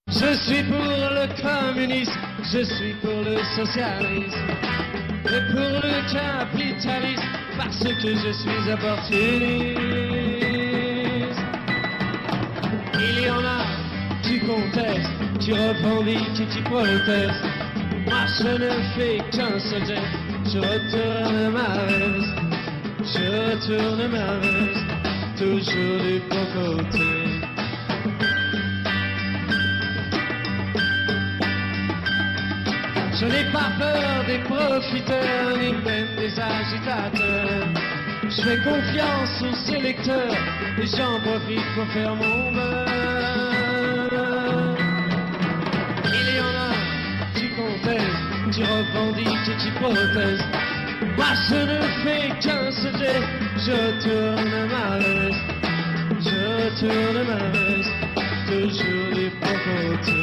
Je suis pour le communisme, je suis pour le socialisme, et pour le capitalisme, parce que je suis opportuniste. Il y en a qui contestent, qui revendiquent et qui protestent. Moi je ne fais qu'un seul geste, je retourne ma veste, toujours du bon côté. Je n'ai pas peur des profiteurs, ni même des agitateurs. Je fais confiance aux électeurs, et j'en profite pour faire mon beurre. Il y en a qui contestent, qui revendiquent et qui protestent. Moi je ne fais qu'un seul geste, je tourne ma veste, toujours du bon côté.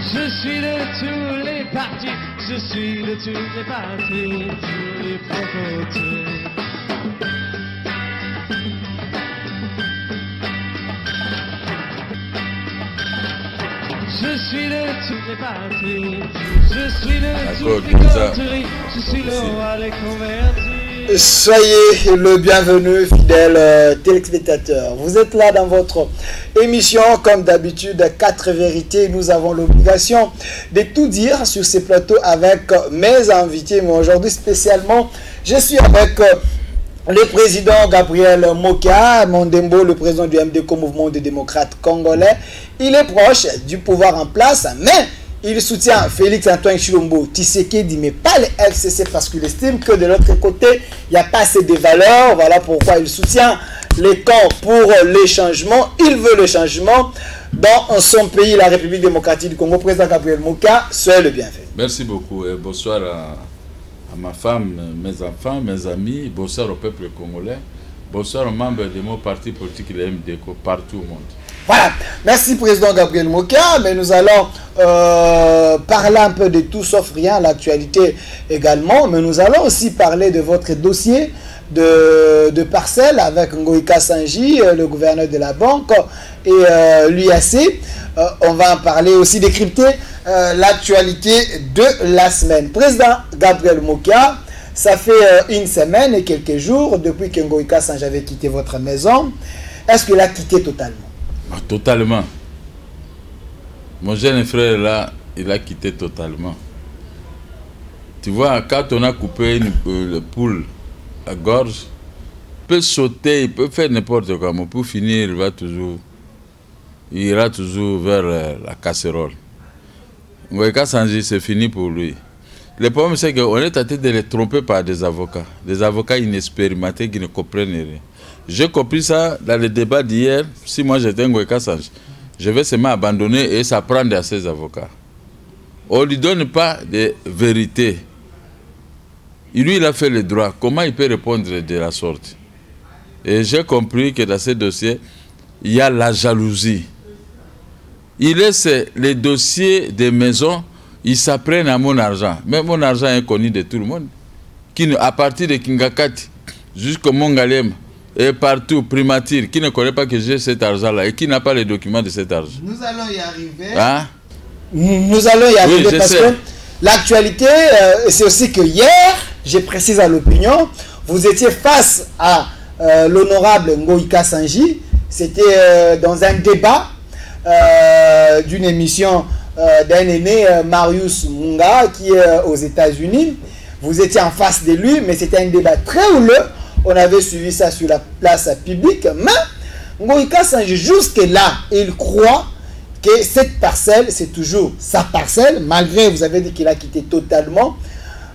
Je suis de tous les partis, je suis de toutes les parties, toujours du bon côté. Je suis de toutes les parties, je suis de toutes les coteries, je suis le roi des convertis. Soyez le bienvenu, fidèles téléspectateurs. Vous êtes là dans votre émission, comme d'habitude, 4 vérités. Nous avons l'obligation de tout dire sur ces plateaux avec mes invités. Mais aujourd'hui, spécialement, je suis avec le président Gabriel Mokia Mondembo, le président du MDC, Mouvement des démocrates congolais. Il est proche du pouvoir en place, mais il soutient Félix Antoine Tshilombo Tshisekedi, mais pas le FCC, parce qu'il estime que de l'autre côté, il n'y a pas assez de valeurs. Voilà pourquoi il soutient les camps pour les changements. Il veut le changement dans son pays, la République démocratique du Congo. Président Gabriel Mokia, soyez le bienvenu. Merci beaucoup et bonsoir à ma femme, mes enfants, mes amis. Bonsoir au peuple congolais. Bonsoir aux membres de mon parti politique, le MDC, partout au monde. Voilà, merci président Gabriel Mokia, mais nous allons parler un peu de tout sauf rien, l'actualité également, mais nous allons aussi parler de votre dossier de parcelle avec Ngoïka Sanji, le gouverneur de la banque, et l'UAC. On va en parler aussi, décrypter l'actualité de la semaine. Président Gabriel Mokia, ça fait une semaine et quelques jours depuis que Ngoïka Sanji avait quitté votre maison. Est-ce qu'il a quitté totalement? Totalement. Mon jeune frère là, il a quitté totalement. Tu vois, quand on a coupé le poule à gorge, il peut sauter, il peut faire n'importe quoi, mais pour finir, il ira toujours vers la casserole. Ngoïka Sanji, c'est fini pour lui. Le problème, c'est qu'on est tenté de les tromper par des avocats inexpérimentés qui ne comprennent rien. J'ai compris ça dans le débat d'hier. Si moi j'étais Ngoïka Sanji, je vais seulement abandonner et s'apprendre à ses avocats. On ne lui donne pas de vérité. Lui, il a fait le droit. Comment il peut répondre de la sorte? Et j'ai compris que dans ce dossier, il y a la jalousie. Il laisse les dossiers des maisons, ils s'apprennent à mon argent. Mais mon argent est connu de tout le monde. À partir de Kingakati jusqu'au Mongalem, et partout, primature, qui ne connaît pas que j'ai cet argent-là et qui n'a pas les documents de cet argent. Nous allons y arriver. Hein? Nous allons y arriver, oui, parce que l'actualité, c'est aussi que hier, je précise à l'opinion, vous étiez face à l'honorable Ngoïka Sanji. C'était dans un débat d'une émission d'un aîné, Marius Munga, qui est aux États-Unis. Vous étiez en face de lui, mais c'était un débat très houleux. On avait suivi ça sur la place publique, mais Ngoïka Sanji, jusque-là, il croit que cette parcelle, c'est toujours sa parcelle, malgré, vous avez dit qu'il a quitté totalement.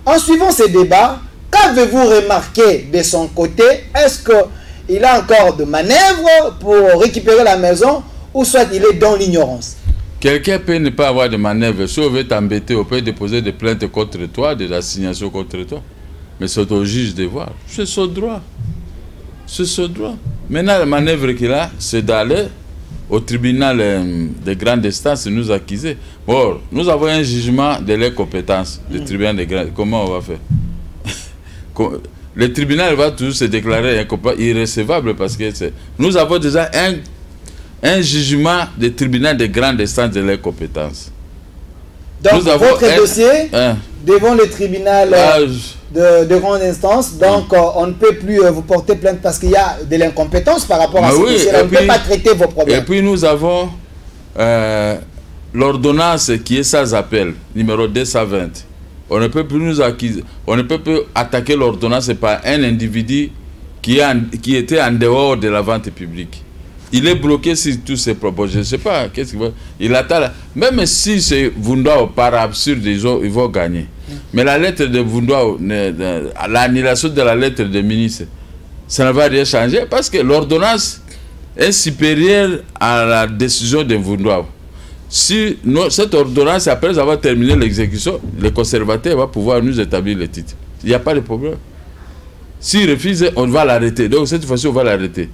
En suivant ces débats, qu'avez-vous remarqué de son côté? Est-ce qu'il a encore de manœuvres pour récupérer la maison, ou soit il est dans l'ignorance? Quelqu'un peut ne pas avoir de manœuvre. Si on veut t'embêter, on peut déposer des plaintes contre toi, des assignations contre toi. Mais c'est au juge de voir. C'est son droit. C'est son droit. Maintenant, la manœuvre qu'il a, c'est d'aller au tribunal de grande instance et nous accuser. Bon, nous avons un jugement de leurs compétences, du tribunal de grande. Comment on va faire? le tribunal va toujours se déclarer irrecevable parce que nous avons déjà un jugement du tribunal de grande instance de leurs compétences. Donc, votre dossier devant le tribunal de grande instance, donc on ne peut plus vous porter plainte parce qu'il y a de l'incompétence par rapport à ce dossier. On ne peut pas traiter vos problèmes. Et puis nous avons l'ordonnance qui est sans appel, numéro 220. On ne peut plus attaquer l'ordonnance par un individu qui était en dehors de la vente publique. Il est bloqué sur tous ses propos. Je ne sais pas, qu'est-ce qu'il va. Il attend. Même si c'est Vundao, par absurde, ils vont gagner. Mais la lettre de Vundao, l'annulation de la lettre de ministre, ça ne va rien changer parce que l'ordonnance est supérieure à la décision de Vundao. Si cette ordonnance, après avoir terminé l'exécution, le conservateur va pouvoir nous établir le titre. Il n'y a pas de problème. S'il refuse, on va l'arrêter. Donc cette fois-ci, on va l'arrêter.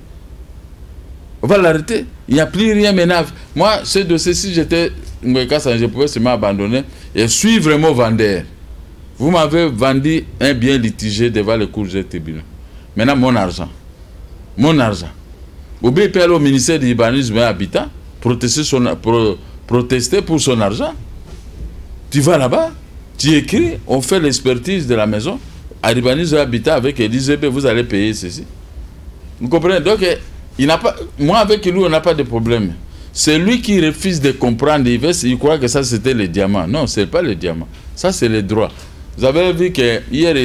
On va l'arrêter. Il n'y a plus rien maintenant. Moi, ce dossier, si j'étais je pouvais seulement abandonner et suivre mon vendeur. Vous m'avez vendu un bien litigé devant le cours de tribunal. Maintenant, mon argent. Mon argent. Ou bien il peut aller au ministère de l'urbanisme et habitat, protester pour son argent. Tu vas là-bas, tu écris, on fait l'expertise de la maison. À l'urbanisme et habitat avec Elisabeth, vous allez payer ceci. Vous comprenez? Donc, moi avec lui, on n'a pas de problème. C'est lui qui refuse de comprendre. Il croit que ça, c'était le diamant. Non, ce n'est pas le diamant. Ça, c'est le droit. Vous avez vu que hier,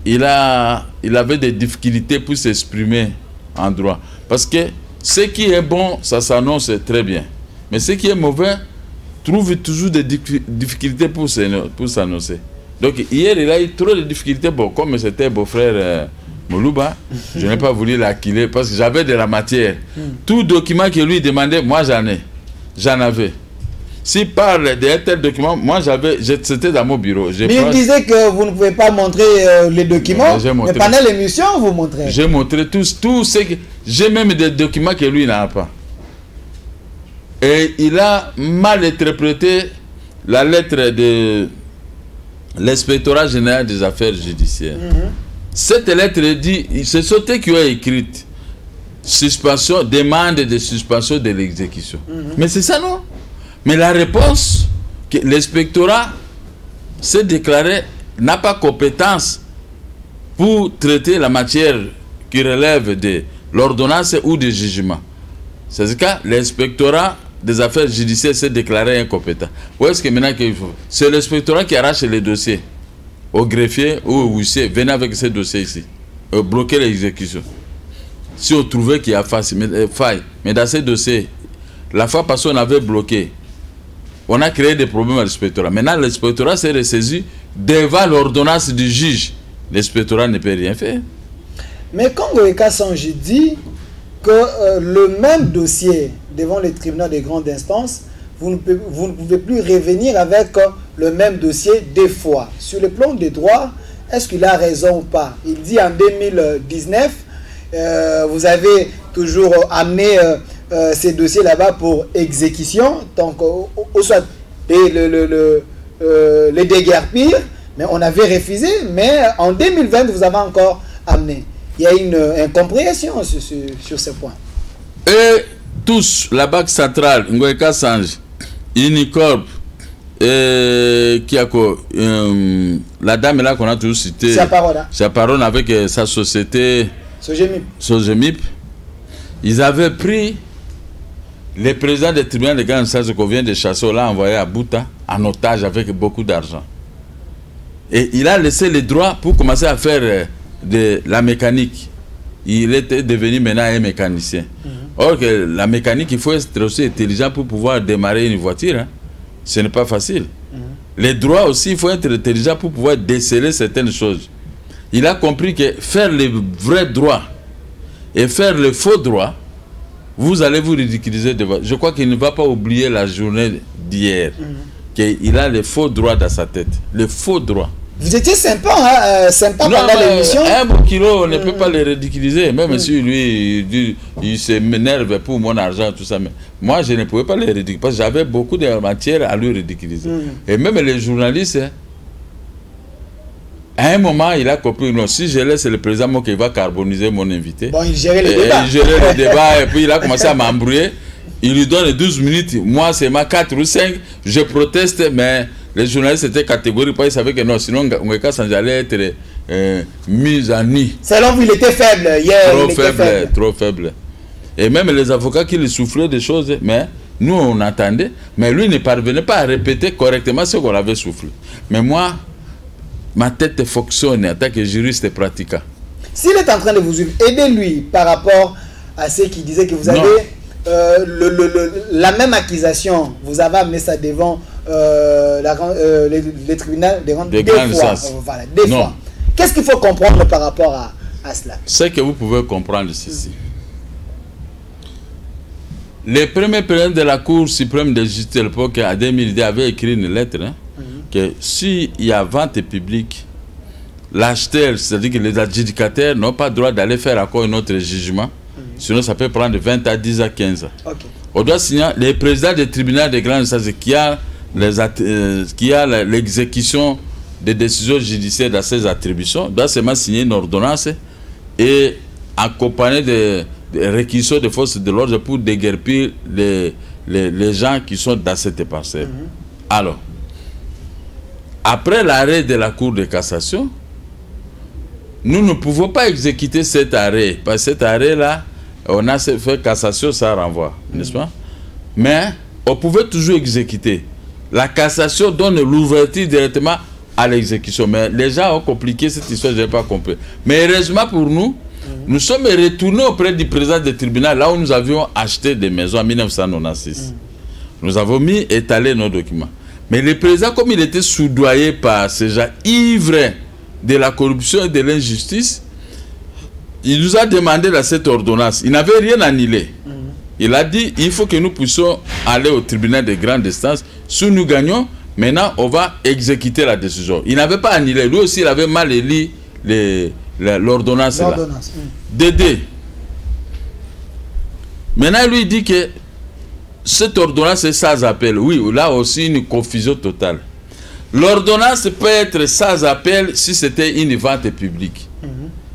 il avait des difficultés pour s'exprimer en droit. Parce que ce qui est bon, ça s'annonce très bien. Mais ce qui est mauvais, trouve toujours des difficultés pour s'annoncer. Donc hier, il a eu trop de difficultés. Bon, comme c'était beau-frère Moulouba, je n'ai pas voulu l'acquiler parce que j'avais de la matière. Tout document que lui demandait, moi j'en avais. S'il parle d'un tel document, moi c'était dans mon bureau. Mais il disait que vous ne pouvez pas montrer les documents, mais pendant l'émission, vous montrez. J'ai montré tout ce que... J'ai même des documents que lui n'a pas. Et il a mal interprété la lettre de l'inspectorat général des affaires judiciaires. Cette lettre dit, c'est ce qui a écrit suspension, demande de suspension de l'exécution. Mais c'est ça, non? Mais la réponse, que l'inspectorat s'est déclaré, n'a pas compétence pour traiter la matière qui relève de l'ordonnance ou du jugement. C'est ce cas, l'inspectorat des affaires judiciaires s'est déclaré incompétent. Où est-ce que maintenant qu'il faut? C'est l'inspectorat qui arrache les dossiers au greffier ou au huissier. Venez avec ces dossiers ici. Bloquer l'exécution. Si on trouvait qu'il y a faille. Mais dans ces dossiers, la fois passée, on avait bloqué. On a créé des problèmes à l'inspectorat. Maintenant, l'inspectorat s'est ressaisi devant l'ordonnance du juge. L'inspectorat ne peut rien faire. Mais quand Ngoïka Sanji dit que le même dossier devant le tribunal de grande instance, vous ne pouvez plus revenir avec le même dossier deux fois. Sur le plan des droits, est-ce qu'il a raison ou pas? Il dit en 2019, vous avez toujours amené ces dossiers là-bas pour exécution, donc au soit les déguerpir, mais on avait refusé, mais en 2020, vous avez encore amené. Il y a une incompréhension sur ce point. Et tous, la Banque centrale, Ngoïka Sanji, Unicorp, la dame là qu'on a toujours cité, Chaparone avec sa société Sogemip, ils avaient pris le président du tribunal de grande instance qu'on vient de chasser, on l'a envoyé à Bouta en otage avec beaucoup d'argent. Et il a laissé les droits pour commencer à faire de la mécanique. Il était devenu maintenant un mécanicien. Or que la mécanique, il faut être aussi intelligent pour pouvoir démarrer une voiture. Hein. Ce n'est pas facile. Les droits aussi, il faut être intelligent pour pouvoir déceler certaines choses. Il a compris que faire les vrais droits et faire le faux droit, vous allez vous ridiculiser devant. Je crois qu'il ne va pas oublier la journée d'hier. Qu'il a les faux droits dans sa tête. Les faux droits. Vous étiez sympa, hein, sympa pendant l'émission. Un bon kilo, on ne peut pas le ridiculiser. Même si lui, il se m'énerve pour mon argent, tout ça. Mais moi, je ne pouvais pas le ridiculiser. Parce que j'avais beaucoup de matière à lui ridiculiser. Et même les journalistes, hein, À un moment, il a compris, non, si je laisse le président qui va carboniser mon invité. Bon, il gérait le débat. Il gérait le débat, et puis il a commencé à m'embrouiller. Il lui donne 12 minutes, moi c'est ma 4 ou 5, je proteste, mais les journalistes étaient catégoriques, ils savaient que non, sinon Ngoueka Sanji allait être mis en nid. Selon vous, il était faible hier. Trop faible. Et même les avocats qui lui soufflaient des choses, mais nous on entendait, mais lui ne parvenait pas à répéter correctement ce qu'on avait soufflé. Mais moi, ma tête fonctionne en tant que juriste et pratiquant. S'il est en train de vous suivre, aidez-lui par rapport à ceux qui disaient que vous avez la même accusation. Vous avez amené ça devant les tribunaux des grandes fois. Voilà, des fois. Qu'est-ce qu'il faut comprendre par rapport à cela? Ce que vous pouvez comprendre ceci. Le premier président de la Cour suprême de justice de l'époque, en 2010, avait écrit une lettre que s'il y a vente publique, l'acheteur, c'est-à-dire que les adjudicataires n'ont pas le droit d'aller faire encore un autre jugement, sinon ça peut prendre 20 à 10 à 15 ans. Okay. On doit signer, les présidents des tribunaux de grande instance qui a l'exécution des décisions judiciaires dans ces attributions, doit seulement signer une ordonnance et accompagner des réquisitions de forces de l'ordre pour déguerpir les gens qui sont dans cette parcelle. Alors, après l'arrêt de la Cour de cassation, nous ne pouvons pas exécuter cet arrêt. Parce que cet arrêt-là, on a fait cassation, ça renvoie, n'est-ce pas? Mais on pouvait toujours exécuter. La cassation donne l'ouverture directement à l'exécution. Mais les gens ont compliqué cette histoire, je n'ai pas compris. Mais heureusement pour nous, nous sommes retournés auprès du président du tribunal, là où nous avions acheté des maisons en 1996. Nous avons étalé nos documents. Mais le président, comme il était soudoyé par ces gens ivres de la corruption et de l'injustice, il nous a demandé dans cette ordonnance. Il n'avait rien annulé. Il a dit, il faut que nous puissions aller au tribunal de grande instance. Si nous gagnons, maintenant on va exécuter la décision. Il n'avait pas annulé. Lui aussi, il avait mal lu l'ordonnance. Dédé. Maintenant, lui dit que cette ordonnance est sans appel. Oui, là aussi une confusion totale. L'ordonnance peut être sans appel si c'était une vente publique.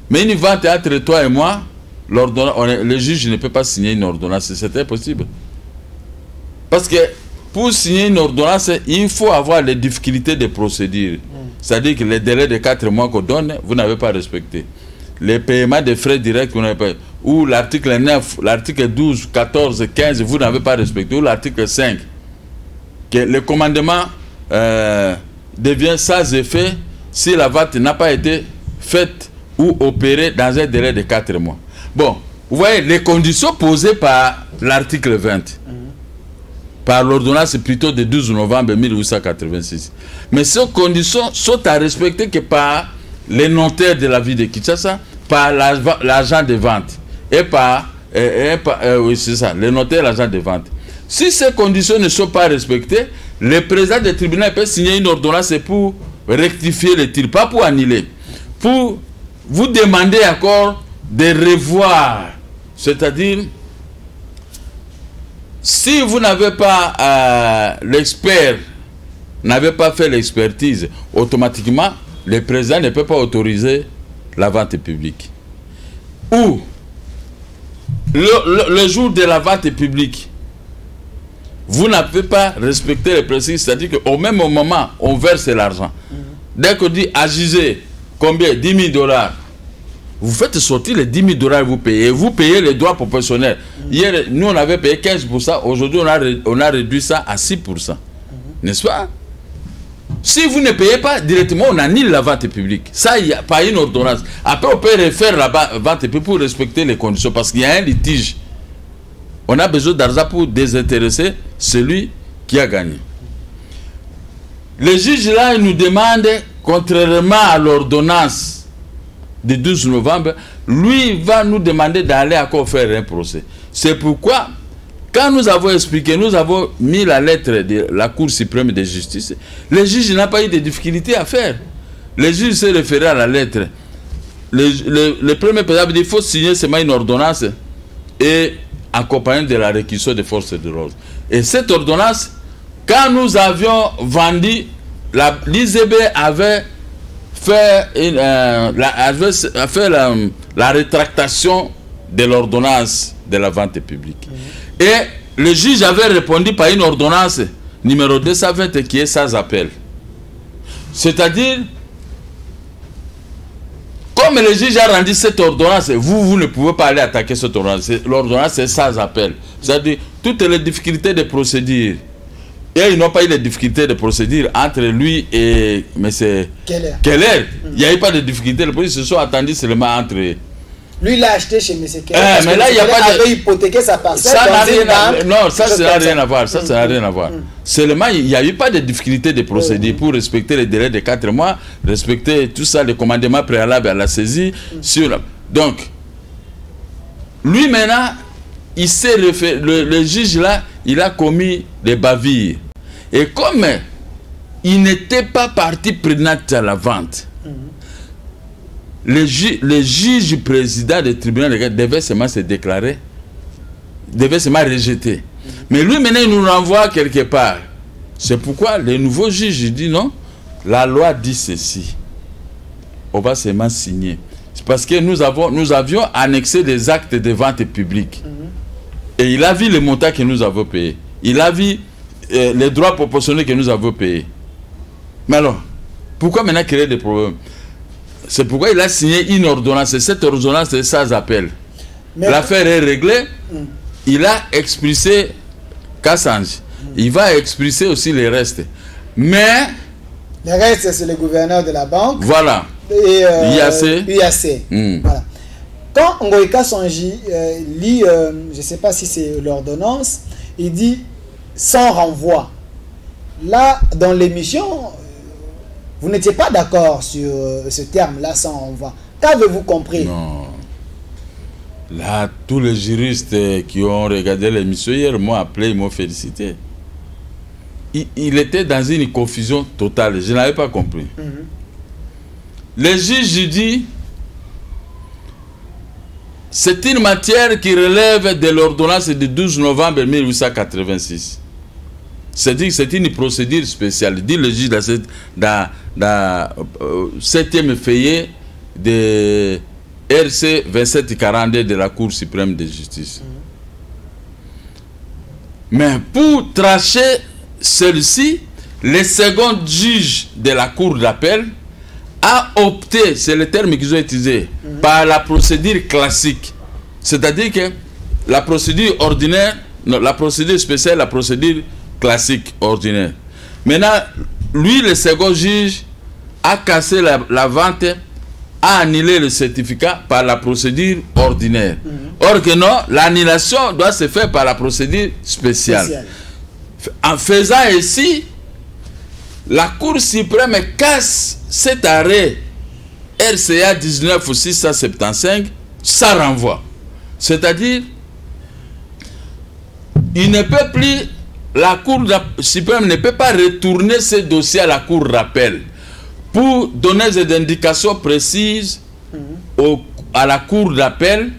Mais une vente entre toi et moi, le juge ne peut pas signer une ordonnance. C'est impossible. Parce que pour signer une ordonnance, il faut avoir les difficultés de procédure. C'est-à-dire que les délais de 4 mois qu'on donne, vous n'avez pas respecté. Les paiements des frais directs, vous n'avez pas. Ou l'article 9, l'article 12, 14, 15, vous n'avez pas respecté. Ou l'article 5, que le commandement devient sans effet si la vente n'a pas été faite ou opérée dans un délai de 4 mois. Bon, vous voyez, les conditions posées par l'article 20, par l'ordonnance plutôt de 12 novembre 1886. Mais ces conditions sont à respecter que par les notaires de la ville de Kinshasa, par l'agent de vente et par, oui c'est ça, les notaires et l'agent de vente. Si ces conditions ne sont pas respectées, le président du tribunal peut signer une ordonnance pour rectifier le tir, pas pour annuler, pour vous demander encore de revoir, c'est-à-dire si vous n'avez pas l'expert, n'avez pas fait l'expertise, automatiquement le président ne peut pas autoriser la vente publique. Ou le jour de la vente publique, vous n'avez pas respecté les principes, c'est-à-dire qu'au même moment, on verse l'argent. Dès qu'on dit ajuster combien? 10 000 $. Vous faites sortir les 10 000 $, vous payez. Vous payez les droits proportionnels. Hier, nous, on avait payé 15%. Aujourd'hui, on a réduit ça à 6%. N'est-ce pas? Si vous ne payez pas directement, on annule la vente publique. Ça, il n'y a pas une ordonnance. Après, on peut refaire la vente publique pour respecter les conditions. Parce qu'il y a un litige. On a besoin d'argent pour désintéresser celui qui a gagné. Le juge, là, il nous demande, contrairement à l'ordonnance du 12 novembre, lui va nous demander d'aller encore faire un procès. C'est pourquoi, quand nous avons expliqué, nous avons mis la lettre de la Cour suprême de justice, le juge n'a pas eu de difficulté à faire. Le juge s'est référé à la lettre. Le premier président dit qu'il faut signer seulement une ordonnance et accompagner de la réquisition des forces de l'ordre. Et cette ordonnance, quand nous avions vendu, l'IZB avait fait, la rétractation de l'ordonnance de la vente publique. Et le juge avait répondu par une ordonnance numéro 220 qui est sans appel. C'est-à-dire, comme le juge a rendu cette ordonnance, vous ne pouvez pas aller attaquer cette ordonnance. L'ordonnance est sans appel. C'est-à-dire, toutes les difficultés de procédure. Et ils n'ont pas eu de difficultés de procédure entre lui et M. Keller. Il n'y a eu pas de difficultés. Les policiers se sont attendus seulement entre eux. Lui, il a acheté chez M. Keller. Mais là, il n'y a pas de... hypothéqué sa parcelle. Ça n'a rien à... Non, ça n'a rien à voir. Ça n'a rien à voir. Seulement, il n'y a eu pas de difficulté de procédure pour respecter les délais de 4 mois, respecter tout ça, les commandements préalables à la saisie. Donc, lui maintenant, il s'est refait. Le juge là, il a commis des bavures. Et comme il n'était pas partie prenante à la vente, le juge président du tribunal devait seulement se déclarer, devait seulement rejeter. Mais lui maintenant il nous renvoie quelque part. C'est pourquoi le nouveau juge dit non, la loi dit ceci. On va seulement signer. C'est parce que nous avions annexé des actes de vente publique. Et il a vu le montant que nous avons payé. Il a vu les droits proportionnés que nous avons payés. Mais alors, pourquoi maintenant créer des problèmes? C'est pourquoi il a signé une ordonnance. Et cette ordonnance est sans appel. L'affaire est réglée. Il a expulsé Kassange. Il va expulser aussi les restes. Mais... les restes, c'est le gouverneur de la banque. Voilà. Et UAC. Voilà. Quand Ngoï Kassange lit, je ne sais pas si c'est l'ordonnance, il dit sans renvoi. Là, dans l'émission, vous n'étiez pas d'accord sur ce terme-là, sans renvoi. Qu'avez-vous compris? Non. Là, tous les juristes qui ont regardé l'émission hier m'ont appelé, ils m'ont félicité. Il était dans une confusion totale. Je n'avais pas compris. Le juge dit, c'est une matière qui relève de l'ordonnance du 12 novembre 1886. C'est-à-dire que c'est une procédure spéciale. Dit le juge dans 7e feuillet de RC 2742 de la Cour suprême de justice. Mais pour trancher celui-ci, le second juge de la Cour d'appel a opté, c'est le terme qu'ils ont utilisé, par la procédure classique. C'est-à-dire que la procédure ordinaire, non, la procédure spéciale, la procédure classique ordinaire. Maintenant, lui, le second juge, a cassé la vente, a annulé le certificat par la procédure ordinaire. Or que non, l'annulation doit se faire par la procédure spéciale. En faisant ainsi, la Cour suprême casse cet arrêt RCA 19-675 sans renvoi. C'est-à-dire, il ne peut plus, la Cour suprême ne peut pas retourner ce dossier à la Cour d'appel pour donner des indications précises à la Cour d'appel.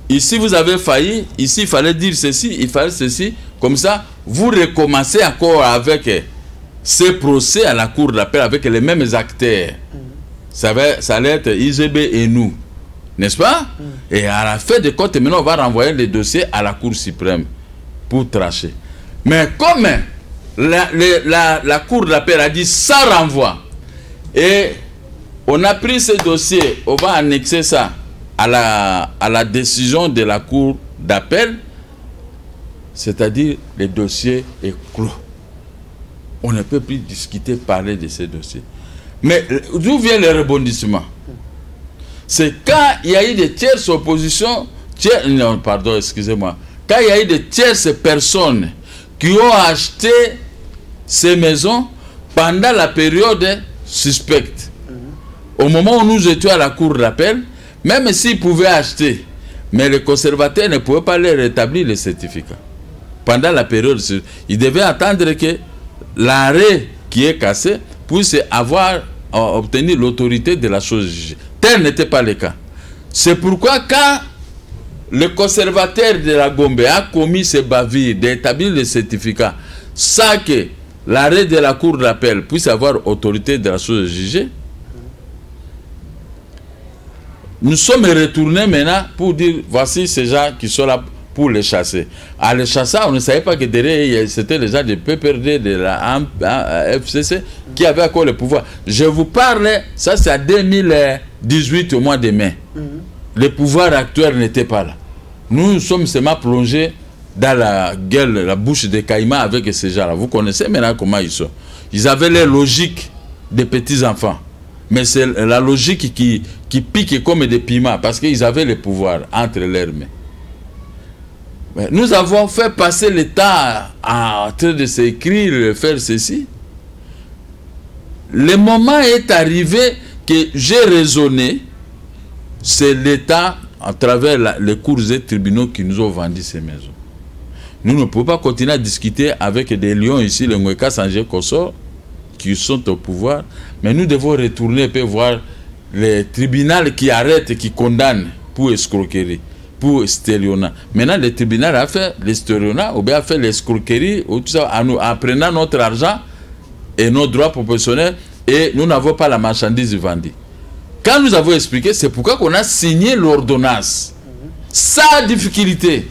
Ici, vous avez failli, ici, il fallait dire ceci, il fallait ceci. Comme ça, vous recommencez encore avec ce procès à la Cour d'appel avec les mêmes acteurs. Ça allait être IGB et nous. N'est-ce pas? Et à la fin de compte, maintenant, on va renvoyer les dossiers à la Cour suprême pour trancher. Mais comme la Cour d'appel a dit sans renvoi, et on a pris ce dossier, on va annexer ça à la décision de la Cour d'appel, c'est-à-dire le dossier est clos. On ne peut plus discuter, parler de ce dossier. Mais d'où vient le rebondissement? C'est quand il y a eu des tierces oppositions, non, pardon, excusez-moi, quand il y a eu des tierces personnes qui ont acheté ces maisons pendant la période suspecte. Au moment où nous étions à la Cour d'appel, même s'ils pouvaient acheter, mais les conservateurs ne pouvaient pas leur rétablir les certificats. Pendant la période, ils devaient attendre que l'arrêt qui est cassé puisse obtenir l'autorité de la chose jugée. Tel n'était pas le cas. C'est pourquoi quand le conservateur de la Gombe a commis ce bavure d'établir le certificat sans que l'arrêt de la Cour d'appel puisse avoir autorité de la chose jugée, Nous sommes retournés maintenant pour dire, voici ces gens qui sont là pour les chasser. À les chasser, on ne savait pas que derrière, c'était les gens de PPRD, de la FCC, qui avaient encore le pouvoir. Je vous parle, ça c'est à 2018 au mois de mai. Le pouvoir actuel n'était pas là. Nous sommes seulement plongés dans la gueule, la bouche des caïmans avec ces gens-là. Vous connaissez maintenant comment ils sont. Ils avaient les logiques des petits-enfants. Mais c'est la logique qui pique comme des piments, parce qu'ils avaient le pouvoir entre leurs mains. Mais nous avons fait passer le temps en train de s'écrire, faire ceci. Le moment est arrivé que j'ai raisonné, c'est l'État, à travers les cours et tribunaux, qui nous ont vendu ces maisons. Nous ne pouvons pas continuer à discuter avec des lions ici, le Ngweka Sangé Kosso, qui sont au pouvoir, mais nous devons retourner et voir les tribunaux qui arrêtent et qui condamnent pour escroquerie, pour stéliona. Maintenant, le tribunal a fait l'estéliona, ou bien a fait l'escroquerie, ou tout ça, en prenant notre argent et nos droits proportionnels, et nous n'avons pas la marchandise vendue. Quand nous avons expliqué, c'est pourquoi on a signé l'ordonnance. Sans difficulté.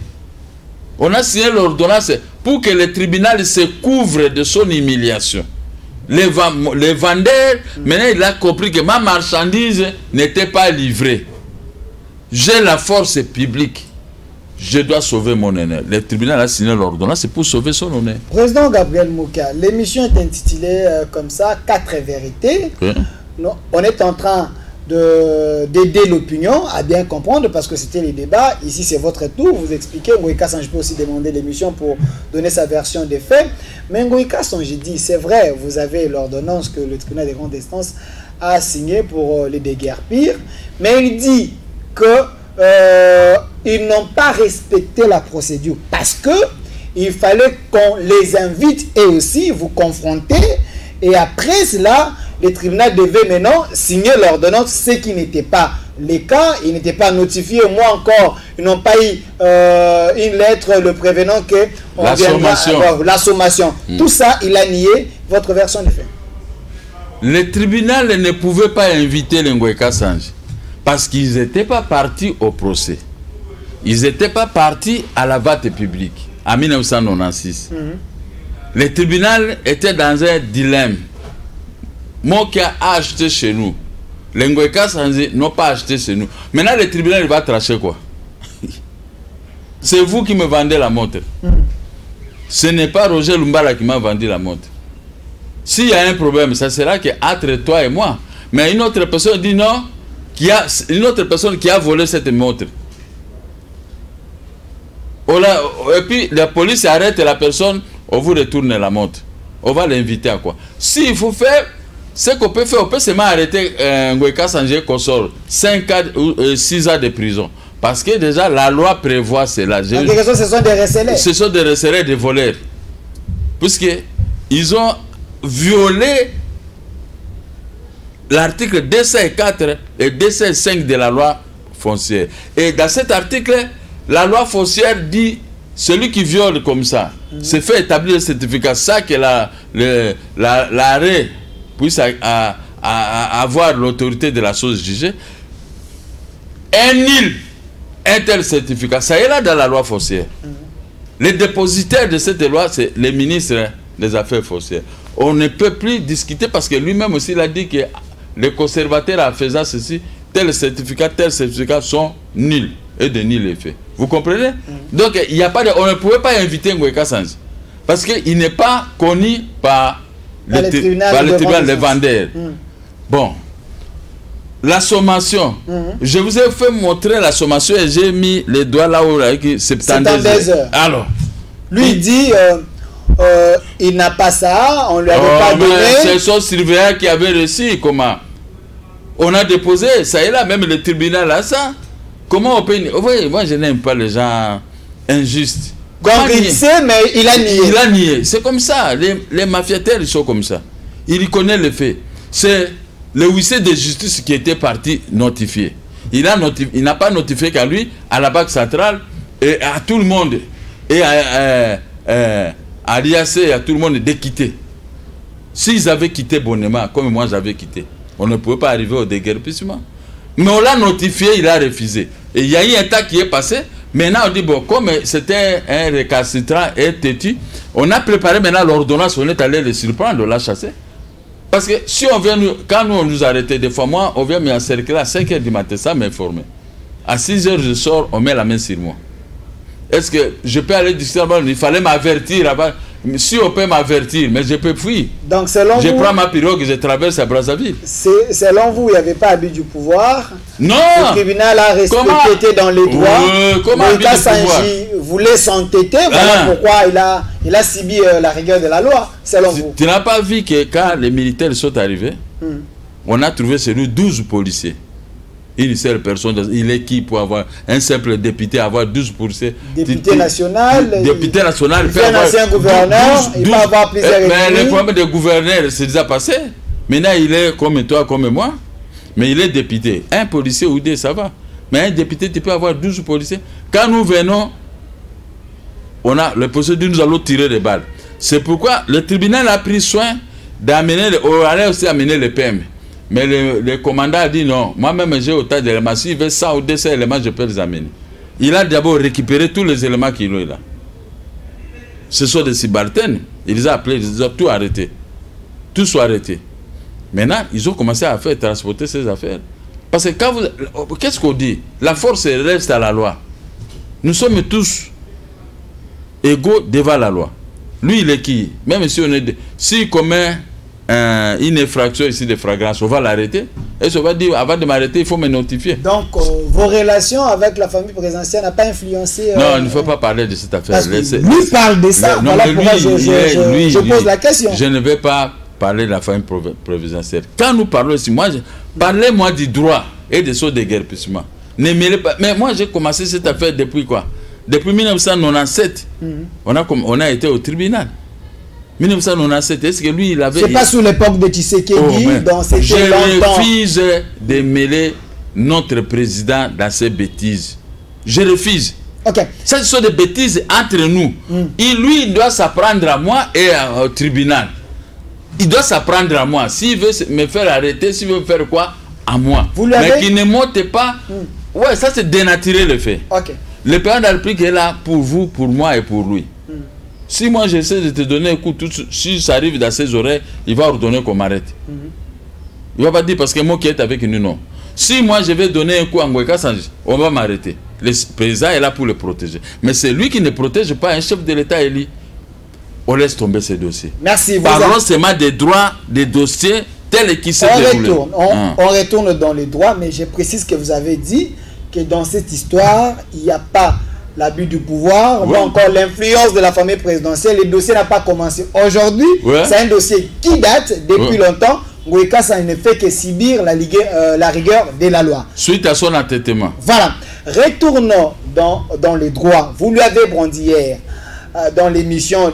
On a signé l'ordonnance pour que le tribunal se couvre de son humiliation. Les vendeurs, maintenant il a compris que ma marchandise n'était pas livrée. J'ai la force publique. Je dois sauver mon honneur. Le tribunal a signé l'ordonnance, c'est pour sauver son honneur. Président Gabriel Mouka, l'émission est intitulée comme ça, 4 vérités. Oui. On est en train d'aider l'opinion à bien comprendre, parce que c'était les débats. Ici, c'est votre tour. Vous expliquez. Ngweka Sangé peut aussi demander l'émission pour donner sa version des faits. Mais Ngweka Sangé dit, c'est vrai, vous avez l'ordonnance que le tribunal des grandes instances a signée pour les déguerpir. Mais il dit que ils n'ont pas respecté la procédure, parce que il fallait qu'on les invite et aussi vous confronter. Et après cela, le tribunal devait maintenant signer l'ordonnance, ce qui n'était pas le cas. Ils n'étaient pas notifiés. Moi encore, ils n'ont pas eu une lettre le prévenant que la sommation. Tout ça, il a nié. Votre version des faits. Le tribunal ne pouvait pas inviter les Ngweka Sangé parce qu'ils n'étaient pas partis au procès. Ils n'étaient pas partis à la vente publique en 1996. Le tribunal était dans un dilemme. Moi qui a acheté chez nous, les Ngweka Sangé n'ont pas acheté chez nous. Maintenant, le tribunal il va trancher quoi? C'est vous qui me vendez la montre. Ce n'est pas Roger Lumbala qui m'a vendu la montre. S'il y a un problème, ça sera que entre toi et moi. Mais une autre personne dit non, une autre personne qui a volé cette montre. Et puis la police arrête la personne, on vous retourne la montre. On va l'inviter à quoi? S'il faut faire, ce qu'on peut faire, on peut seulement arrêter Ngweka Sangé Kosso 6 ans de prison. Parce que déjà la loi prévoit cela. En quelque sorte, ce sont des recélés. Ce sont des recélés, des voleurs. Puisqu'ils ont violé l'article 204 et 205 de la loi foncière. Et dans cet article, la loi foncière dit celui qui viole comme ça se fait établir le certificat. Ça que l'arrêt puisse avoir l'autorité de la chose jugée. Un tel certificat, ça est là dans la loi foncière. Les dépositaires de cette loi, c'est les ministres des Affaires foncières. On ne peut plus discuter parce que lui-même aussi il a dit que les conservateurs en faisant ceci, tel certificat sont nuls et de nul effet. Vous comprenez? Donc il y a pas de, on ne pouvait pas inviter Ngweka Sangé parce qu'il n'est pas connu par le tribunal des vendeurs. Bon, la sommation. Je vous ai fait montrer la sommation et j'ai mis les doigts là où il 72 heures. Alors, lui dit il n'a pas ça, on lui avait pas donné. C'est son surveillant qui avait reçu. Comment? On a déposé, ça est là, même le tribunal a ça. Comment on peut... Oui, moi je n'aime pas les gens injustes. Donc il sait, mais il a nié. Il a nié. C'est comme ça. Les mafiataires, ils sont comme ça. Il connaît le fait. C'est le huissier de justice qui était parti notifier. Il n'a pas notifié qu'à lui, à la Banque centrale, et à tout le monde. Et à l'IAC et à tout le monde de quitter. S'ils avaient quitté bonnement, comme moi j'avais quitté, on ne pouvait pas arriver au déguerpissement. Mais on l'a notifié, il a refusé. Et il y a eu un temps qui est passé. Maintenant, on dit, bon, comme c'était un récalcitrant et têtu, on a préparé maintenant l'ordonnance, on est allé le surprendre, on l'a chassé. Parce que si on vient, quand nous on nous arrêtait, des fois, moi, on vient m'encercler à 5 h du matin, ça m'informer. À 6 h, je sors, on met la main sur moi. Est-ce que je peux aller discuter? Il fallait m'avertir là-bas. Si on peut m'avertir, mais je peux fuir. Donc, selon je vous, prends ma pirogue et je traverse à Brazzaville. Selon vous, il n'y avait pas abus du pouvoir. Non. Le tribunal a respecté dans les droits. Comment Moïka Sanji voulait s'entêter. Voilà pourquoi il a subi la rigueur de la loi, selon vous. Tu n'as pas vu que quand les militaires sont arrivés, on a trouvé chez nous 12 policiers. Une seule personne, il est qui pour avoir un simple député, avoir 12 policiers. Député national. Député national. Il fait un ancien gouverneur, il va avoir plusieurs. Mais le problème des gouverneurs, c'est déjà passé. Maintenant, il est comme toi, comme moi. Mais il est député. Un policier ou deux, ça va. Mais un député, tu peux avoir 12 policiers. Quand nous venons, on a le procédure, nous allons tirer des balles. C'est pourquoi le tribunal a pris soin d'amener, on allait aussi amener le PM. Mais le commandant a dit non, moi-même j'ai autant d'éléments. S'il veut 100 ou 200 éléments, je peux les amener. Il a d'abord récupéré tous les éléments qu'il a là. Ce sont des subalternes. Il les a appelés, ils ont tout arrêté. Tout soit arrêté. Maintenant, ils ont commencé à faire transporter ces affaires. Parce que quand vous... Qu'est-ce qu'on dit? La force reste à la loi. Nous sommes tous égaux devant la loi. Lui, il est qui? Même si on est... S'il commet une infraction ici de flagrance, on va l'arrêter. Et on va dire, avant de m'arrêter, il faut me notifier. Donc, vos relations avec la famille présidentielle n'ont pas influencé... Non, il ne faut pas parler de cette affaire. Lui parle de ça. Non, voilà pourquoi je pose la question. Je ne vais pas parler de la famille présidentielle. Quand nous parlons ici, parlez-moi du droit et des choses de guerpissement. Ne mêlez pas. Mais moi, j'ai commencé cette affaire depuis quoi? Depuis 1997. On a été au tribunal. 1997, est-ce que lui, il avait... C'est pas sous l'époque de Tshisekedi, dans cette je refuse de mêler notre président dans ces bêtises. Je refuse. Ok. Ça, ce sont des bêtises entre nous. Lui, il doit s'apprendre à moi et au tribunal. Il doit s'apprendre à moi. S'il veut me faire arrêter, s'il veut faire quoi? À moi. Mais qu'il ne monte pas... Ouais, ça, c'est dénaturer le fait. Ok. Le président de la République est là pour vous, pour moi et pour lui. Si moi j'essaie de te donner un coup, si ça arrive dans ses oreilles, il va ordonner qu'on m'arrête. Il ne va pas dire parce que moi qui est avec nous, non. Si moi je vais donner un coup à Moïka Sanji, on va m'arrêter. Le président est là pour le protéger. Mais c'est lui qui ne protège pas un chef de l'État élu. On laisse tomber ces dossiers. Merci. Parlons seulement des droits, des dossiers tels qu'ils se déroulent. On retourne dans les droits, mais je précise que vous avez dit que dans cette histoire, il n'y a pas l'abus du pouvoir, ou encore l'influence de la famille présidentielle. Le dossier n'a pas commencé aujourd'hui. C'est un dossier qui date depuis longtemps. Moïka, ça ne fait que subir la rigueur de la loi. Suite à son entêtement. Voilà. Retournons dans les droits. Vous lui avez brandi hier dans l'émission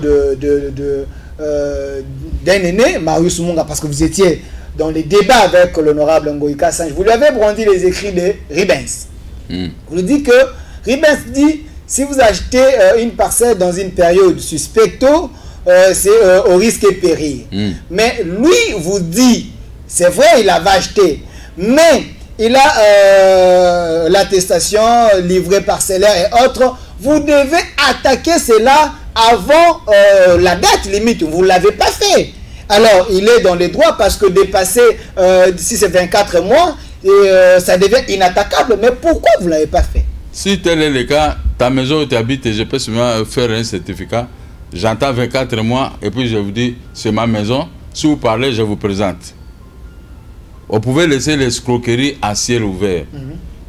d'un aîné, Marius Munga, parce que vous étiez dans les débats avec l'honorable Moïka Sanji. Vous lui avez brandi les écrits de Ribens. Vous lui dites que Ribens dit: si vous achetez une parcelle dans une période suspecto, c'est au risque et péril. Mais lui vous dit, c'est vrai, il avait acheté, mais il a l'attestation livrée parcellaire et autres. Vous devez attaquer cela avant la date limite. Vous ne l'avez pas fait. Alors, il est dans les droits parce que dépasser d'ici ces 24 mois, ça devient inattaquable. Mais pourquoi vous ne l'avez pas fait? Si tel est le cas, ta maison où tu habites, je peux seulement faire un certificat. J'entends 24 mois et puis je vous dis, c'est ma maison. Si vous parlez, je vous présente. On pouvait laisser l'escroquerie à ciel ouvert.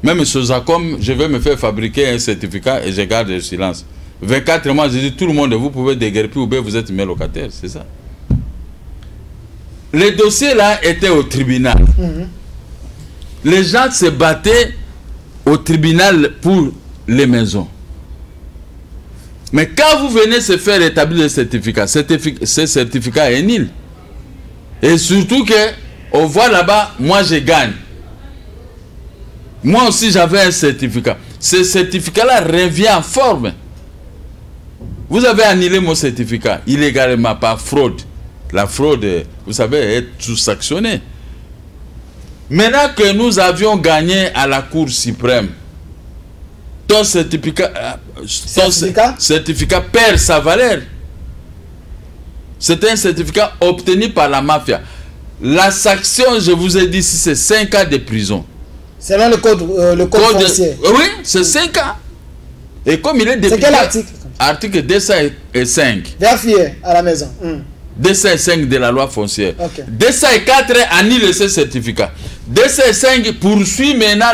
Même sur Zacom, je vais me faire fabriquer un certificat et je garde le silence. 24 mois, je dis tout le monde, vous pouvez déguerpir ou bien vous êtes mes locataires, c'est ça. Les dossiers là étaient au tribunal. Les gens se battaient au tribunal pour les maisons. Mais quand vous venez se faire établir le certificat, ce certificat est nul. Et surtout que on voit là-bas, moi je gagne. Moi aussi j'avais un certificat. Ce certificat-là revient en forme. Vous avez annulé mon certificat illégalement par fraude. La fraude, vous savez, est sous-sanctionnée. Maintenant que nous avions gagné à la Cour suprême, ton certificat perd sa valeur. C'est un certificat obtenu par la mafia. La sanction, je vous ai dit, c'est 5 ans de prison. Selon le code foncier. Oui, c'est 5 ans. Et comme il est député... C'est quel article? Article 205. Vérifiez à la maison. 205 de la loi foncière. Okay. 204 annule ce certificat. 205 poursuit maintenant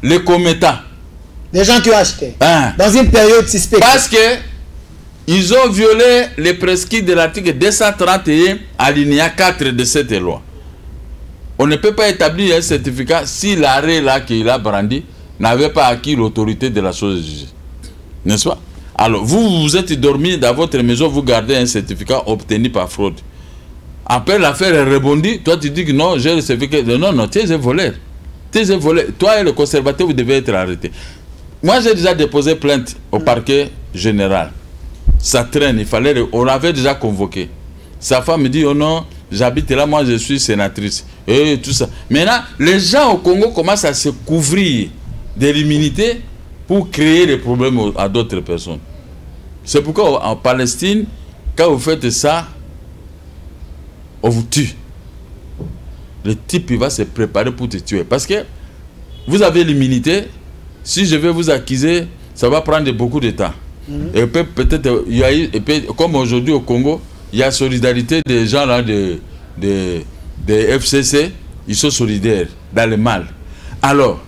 les commettants. Les gens qui ont acheté. Hein? Dans une période suspecte. Parce que ils ont violé les prescrits de l'article 231 alinéa 4 de cette loi. On ne peut pas établir un certificat si l'arrêt là qu'il a brandi n'avait pas acquis l'autorité de la chose jugée. N'est-ce pas? Alors, vous êtes dormi dans votre maison, vous gardez un certificat obtenu par fraude. Après, l'affaire est rebondie. Toi, tu dis que non, j'ai le certificat. Non, tu es un voleur. Tu es un voleur. Toi et le conservateur, vous devez être arrêtés. Moi, j'ai déjà déposé plainte au parquet général. Ça traîne, on l'avait déjà convoqué. Sa femme me dit, oh non, j'habite là, moi je suis sénatrice. Et tout ça. Maintenant, les gens au Congo commencent à se couvrir de l'immunité pour créer des problèmes à d'autres personnes. C'est pourquoi en Palestine, quand vous faites ça, on vous tue. Le type, il va se préparer pour te tuer. Parce que vous avez l'immunité. Si je vais vous accuser, ça va prendre beaucoup de temps. Et peut-être, comme aujourd'hui au Congo, il y a solidarité des gens là de FCC, ils sont solidaires dans le mal. Alors,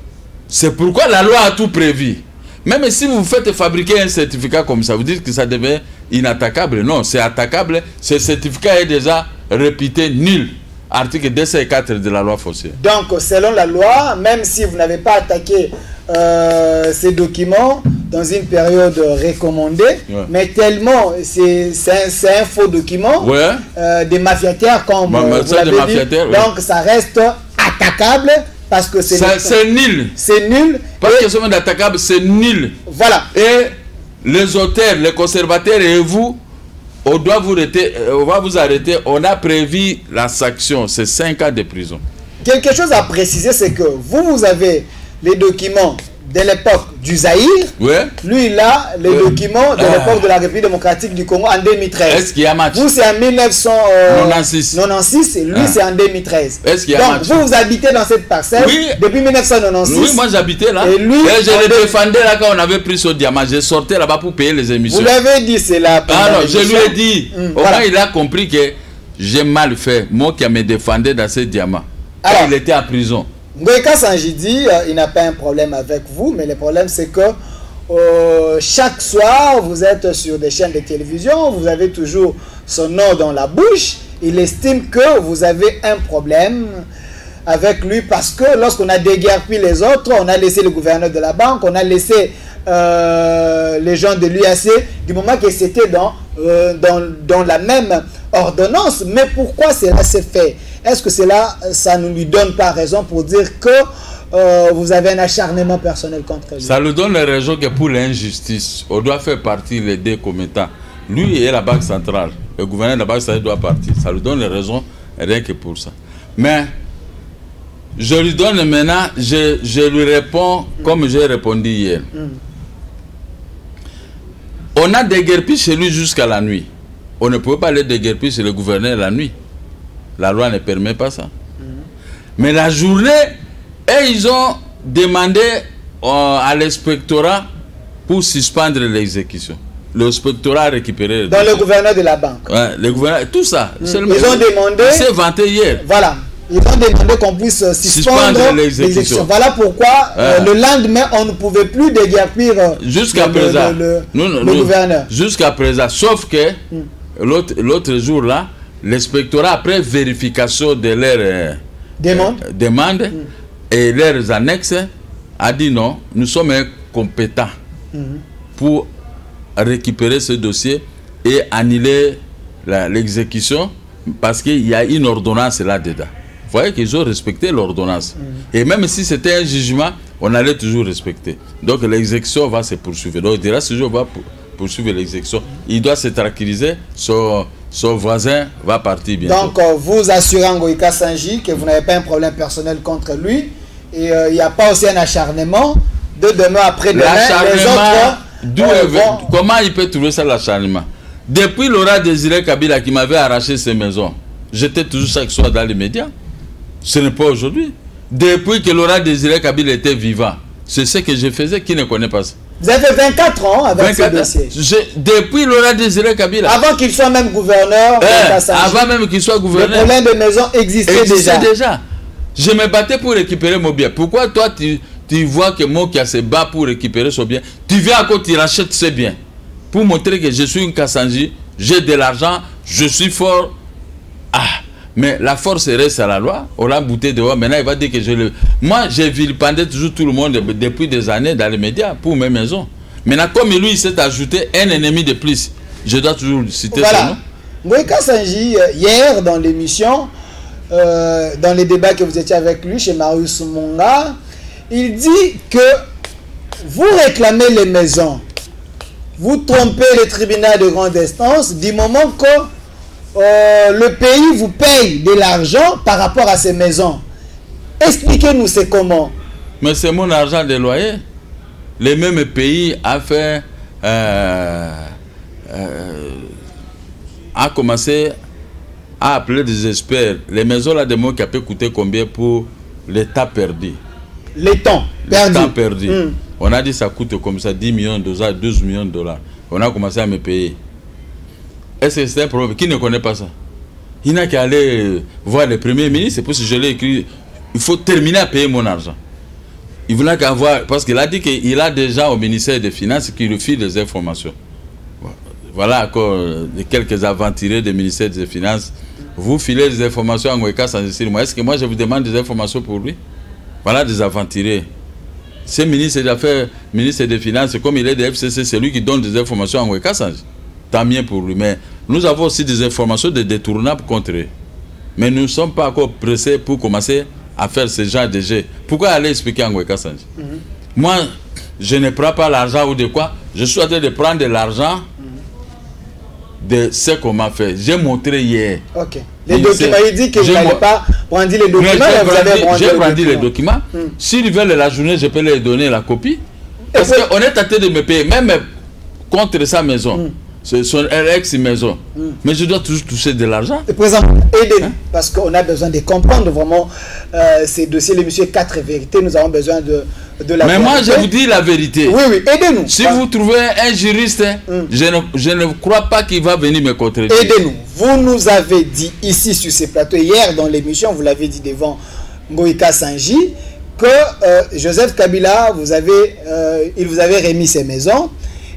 c'est pourquoi la loi a tout prévu. Même si vous faites fabriquer un certificat comme ça, vous dites que ça devient inattaquable. Non, c'est attaquable. Ce certificat est déjà réputé nul. Article 204 de la loi foncière. Donc, selon la loi, même si vous n'avez pas attaqué ces documents dans une période recommandée, mais tellement c'est un faux document, des mafiataires comme vous l'avez dit, donc ça reste attaquable parce que c'est nul. C'est nul. Parce que c'est attaquable, c'est nul. Voilà. Et les auteurs, les conservateurs et vous, on va vous arrêter. On a prévu la sanction, c'est 5 ans de prison. Quelque chose à préciser, c'est que vous avez les documents de l'époque du Zaïre. Lui, il a les documents de l'époque de la République démocratique du Congo en 2013. Est-ce qu'il y a match? Vous, c'est en 1996 et lui, c'est en 2013. Est-ce qu'il y a match? Donc, vous habitez dans cette parcelle depuis 1996. Oui, moi j'habitais là. Et lui, je le défendais là quand on avait pris ce diamant. Je sortais là-bas pour payer les émissions. Vous l'avez dit, c'est là. Alors, je lui ai dit. Au moins, il a compris que j'ai mal fait. Moi qui me défendais dans ce diamant. Alors, il était en prison. Ngoïka Sanji dit, il n'a pas un problème avec vous, mais le problème c'est que chaque soir, vous êtes sur des chaînes de télévision, vous avez toujours son nom dans la bouche. Il estime que vous avez un problème avec lui parce que lorsqu'on a déguerpi les autres, on a laissé le gouverneur de la banque, on a laissé les gens de l'UAC, du moment que c'était dans la même ordonnance. Mais pourquoi cela s'est fait? Est-ce que cela, ça ne lui donne pas raison pour dire que vous avez un acharnement personnel contre lui? Ça lui donne raison que pour l'injustice, on doit faire partie les deux commettants. Lui et la Banque centrale, le gouverneur de la Banque centrale doit partir. Ça lui donne raison, rien que pour ça. Mais je lui donne maintenant, je lui réponds comme j'ai répondu hier. On a déguerpi chez lui jusqu'à la nuit. On ne peut pas aller déguerpir chez le gouverneur la nuit. La loi ne permet pas ça. Mais la journée, ils ont demandé à l'inspectorat pour suspendre l'exécution. L'inspectorat a récupéré. Dans le gouverneur de la banque. Le gouverneur, tout ça. Ils ont demandé. C'est vanté hier. Voilà. Ils ont demandé qu'on puisse suspendre l'exécution. Voilà pourquoi le lendemain, on ne pouvait plus déguerpir jusqu'à présent. Le gouverneur. Jusqu'à présent. Sauf que l'autre jour là, l'inspectorat, après vérification de leurs demandes et leurs annexes, a dit non, nous sommes incompétents pour récupérer ce dossier et annuler l'exécution parce qu'il y a une ordonnance là-dedans. Vous voyez qu'ils ont respecté l'ordonnance. Et même si c'était un jugement, on allait toujours respecter. Donc l'exécution va se poursuivre. Donc il dira ce jour va poursuivre l'exécution. Il doit se tranquilliser. son voisin va partir bientôt. Donc, vous assurez Ngoïka Sanji que vous n'avez pas un problème personnel contre lui. Et il n'y a pas aussi un acharnement de demain après-demain. L'acharnement, comment il peut trouver ça l'acharnement? Depuis Laurent Désiré Kabila qui m'avait arraché ses maisons, j'étais toujours chaque soir dans les médias. Ce n'est pas aujourd'hui. Depuis que Laurent Désiré Kabila était vivant, c'est ce que je faisais, qui ne connaît pas ça. Vous avez 24 ans avec ce dossier. Depuis Laurent Désiré Kabila. Avant qu'il soit même gouverneur. Avant même qu'il soit gouverneur. Le problème de maison existait déjà. Je me battais pour récupérer mon bien. Pourquoi toi tu vois que moi qui a se bat pour récupérer son bien, tu viens à côté, tu rachètes ses biens pour montrer que je suis une Kassanji, j'ai de l'argent, je suis fort. Ah, mais la force reste à la loi. On l'a bouté dehors. Maintenant, il va dire que je le. Moi, j'ai vilipendé toujours tout le monde depuis des années dans les médias pour mes maisons. Maintenant, comme lui, il s'est ajouté un ennemi de plus. Je dois toujours citer son nom. Ngoïka Sanji, hier dans l'émission, dans les débats que vous étiez avec lui chez Marius Monga, il dit que vous réclamez les maisons, vous trompez le tribunal de grande instance du moment que le pays vous paye de l'argent par rapport à ces maisons. Expliquez-nous c'est comment. Mais c'est mon argent de loyer. Le même pays a fait a commencé à appeler des experts. Les maisons là de moi qui a pu coûter combien pour l'état perdu? Le temps perdu. On a dit ça coûte comme ça 10 millions de dollars, 12 millions de dollars. On a commencé à me payer. Est-ce que c'est un problème? Qui ne connaît pas ça? Il n'a qu'à aller voir le premier ministre. C'est pour ça que je l'ai écrit. Il faut terminer à payer mon argent. Il voulait qu'à voir, parce qu'il a dit qu'il a déjà au ministère des Finances qui lui file des informations. Voilà encore quelques aventuriers du ministère des Finances. Vous filez des informations à Ngoïka Sanji. Est-ce que moi je vous demande des informations pour lui? Voilà des aventuriers. Ce ministre des Affaires, ministre des Finances, comme il est de FCC, c'est lui qui donne des informations à Ngoïka Sanji. Tant mieux pour lui. Mais nous avons aussi des informations de détournables contre eux. Mais nous ne sommes pas encore pressés pour commencer à faire ce genre de jeu. Pourquoi aller expliquer à Ngoïka Sanji? Moi, je ne prends pas l'argent ou de quoi. Je suis en train de prendre de l'argent de ce qu'on m'a fait. J'ai montré hier. Ok. Les documents, il dit que vous n'allez pas prendre les documents. J'ai pris les documents. S'ils veulent la journée, je peux leur donner la copie. Parce qu'on est tenté de me payer, même contre sa maison. C'est son ex-maison. Mais je dois toujours toucher de l'argent. Et présent, aidez-nous. Parce qu'on a besoin de comprendre vraiment ces dossiers. Les messieurs 4 vérités, nous avons besoin de la Mais vérité. Moi, je vous dis la vérité. Oui, oui, aidez-nous. Si vous trouvez un juriste, je ne crois pas qu'il va venir me contredire. Aidez-nous. Vous nous avez dit ici sur ces plateaux, hier dans l'émission, vous l'avez dit devant Ngoïka Sanji, que Joseph Kabila, il vous avait remis ses maisons.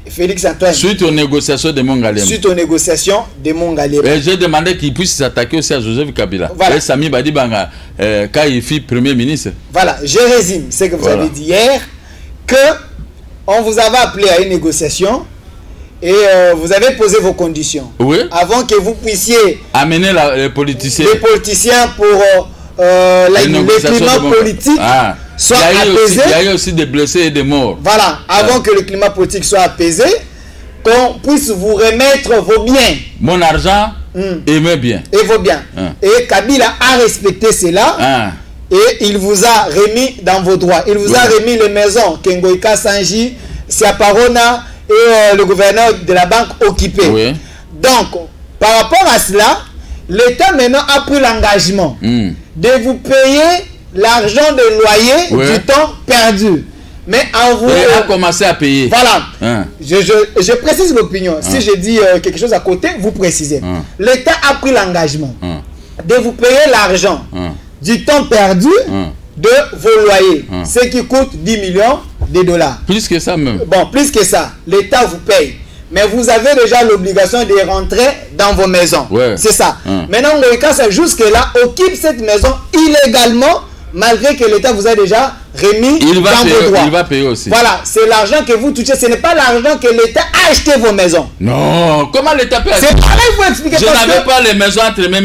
Félix Antoine. Suite aux négociations de Mongalem. Suite aux négociations de Mongalem. J'ai demandé qu'il puisse s'attaquer aussi à Joseph Kabila. Voilà. Et Sami Badibanga, quand il fut Premier ministre. Voilà, je résume ce que vous avez dit hier, que on vous avait appelé à une négociation et vous avez posé vos conditions. Oui. Avant que vous puissiez amener les politiciens. Les politiciens pour le climat politique. Soit apaisé. Il y a eu aussi des blessés et des morts. Voilà, avant que le climat politique soit apaisé, qu'on puisse vous remettre vos biens. Mon argent et mes biens. Et vos biens. Et Kabila a respecté cela. Et il vous a remis dans vos droits. Il vous a remis les maisons que Ngoïka Sanji, Siaparona et le gouverneur de la banque occupés. Donc, par rapport à cela, l'État maintenant a pris l'engagement de vous payer l'argent de loyer du temps perdu. Mais en vous... Il a commencé à payer. Voilà. Je précise l'opinion. Si je dis quelque chose à côté, vous précisez. L'État a pris l'engagement de vous payer l'argent du temps perdu de vos loyers. Ce qui coûte 10 millions de dollars. Plus que ça même. Bon, plus que ça. L'État vous paye. Mais vous avez déjà l'obligation de rentrer dans vos maisons. C'est ça. Maintenant, Ngoïka, jusque-là, occupe cette maison illégalement, malgré que l'État vous a déjà remis dans vos droits. Il va payer aussi. Voilà, c'est l'argent que vous touchez. Ce n'est pas l'argent que l'État a acheté vos maisons. Non, comment l'État peut acheter? C'est pareil, il faut expliquer. Je n'avais pas les maisons entre mes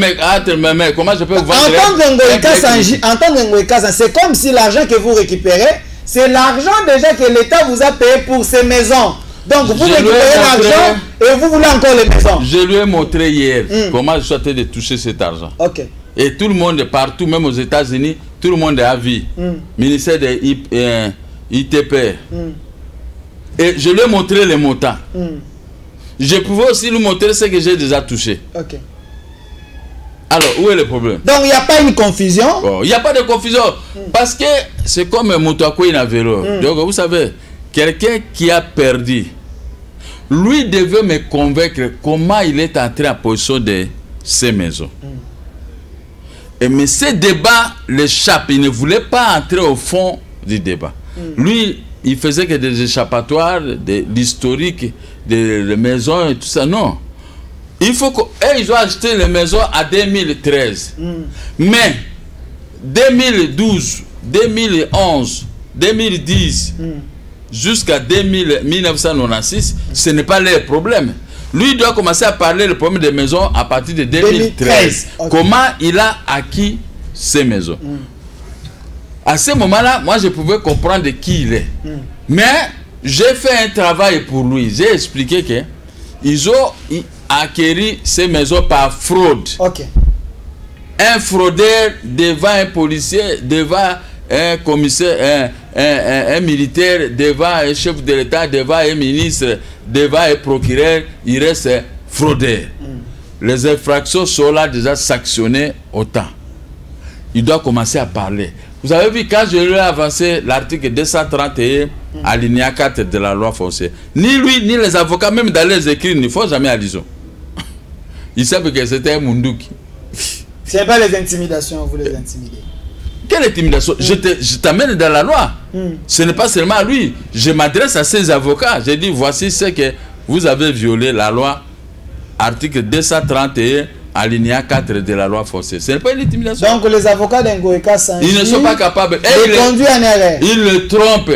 mains. Comment je peux vendre? En tant que Ngoïka, c'est comme si l'argent que vous récupérez, c'est l'argent déjà que l'État vous a payé pour ces maisons. Donc vous récupérez l'argent et vous voulez encore les maisons. Je lui ai montré hier comment je suis en train de toucher cet argent. Ok. Et tout le monde, partout, même aux États-Unis, tout le monde a vu. Ministère de ITP. Et je lui ai montré les montants. Je pouvais aussi lui montrer ce que j'ai déjà touché. Ok. Alors, où est le problème? Donc, il n'y a pas une confusion? Il n'y a pas de confusion. Parce que c'est comme un Moutakoui à vélo. Donc, vous savez, quelqu'un qui a perdu, lui devait me convaincre comment il est entré en position de ces maisons. Et mais ce débat l'échappe. Il ne voulait pas entrer au fond du débat. Lui, il faisait que des échappatoires, de l'historique, des maisons et tout ça. Non. Il faut qu'ils ont acheté les maisons à 2013. Mais 2012, 2011, 2010, jusqu'à 1996, ce n'est pas leur problème. Lui doit commencer à parler le problème des maisons à partir de 2013. Okay. Comment il a acquis ces maisons. À ce moment-là, moi je pouvais comprendre qui il est. Mais j'ai fait un travail pour lui. J'ai expliqué que ils ont acquis ces maisons par fraude. Okay. Un fraudeur devant un policier, devant un commissaire, un militaire, devant un chef de l'État, devant un ministre, devant un procureur, il reste fraudeur. Les infractions sont là déjà sanctionnées autant. Il doit commencer à parler. Vous avez vu, quand je lui ai avancé l'article 231 alinéa 4 de la loi foncière, ni lui, ni les avocats, même dans les écrits, ne font jamais allusion. Ils savent que c'était un Mundouki. Ce n'est pas les intimidations, vous les intimidez. Quelle intimidation? Je t'amène dans la loi. Ce n'est pas seulement à lui. Je m'adresse à ces avocats. Je dis, voici ce que vous avez violé la loi, article 231, alinéa 4 de la loi foncière. Ce n'est pas une intimidation. Donc les avocats d'Ngoïka Sanji, ils ne sont pas capables. Ils conduisent en erreur. Ils le trompent.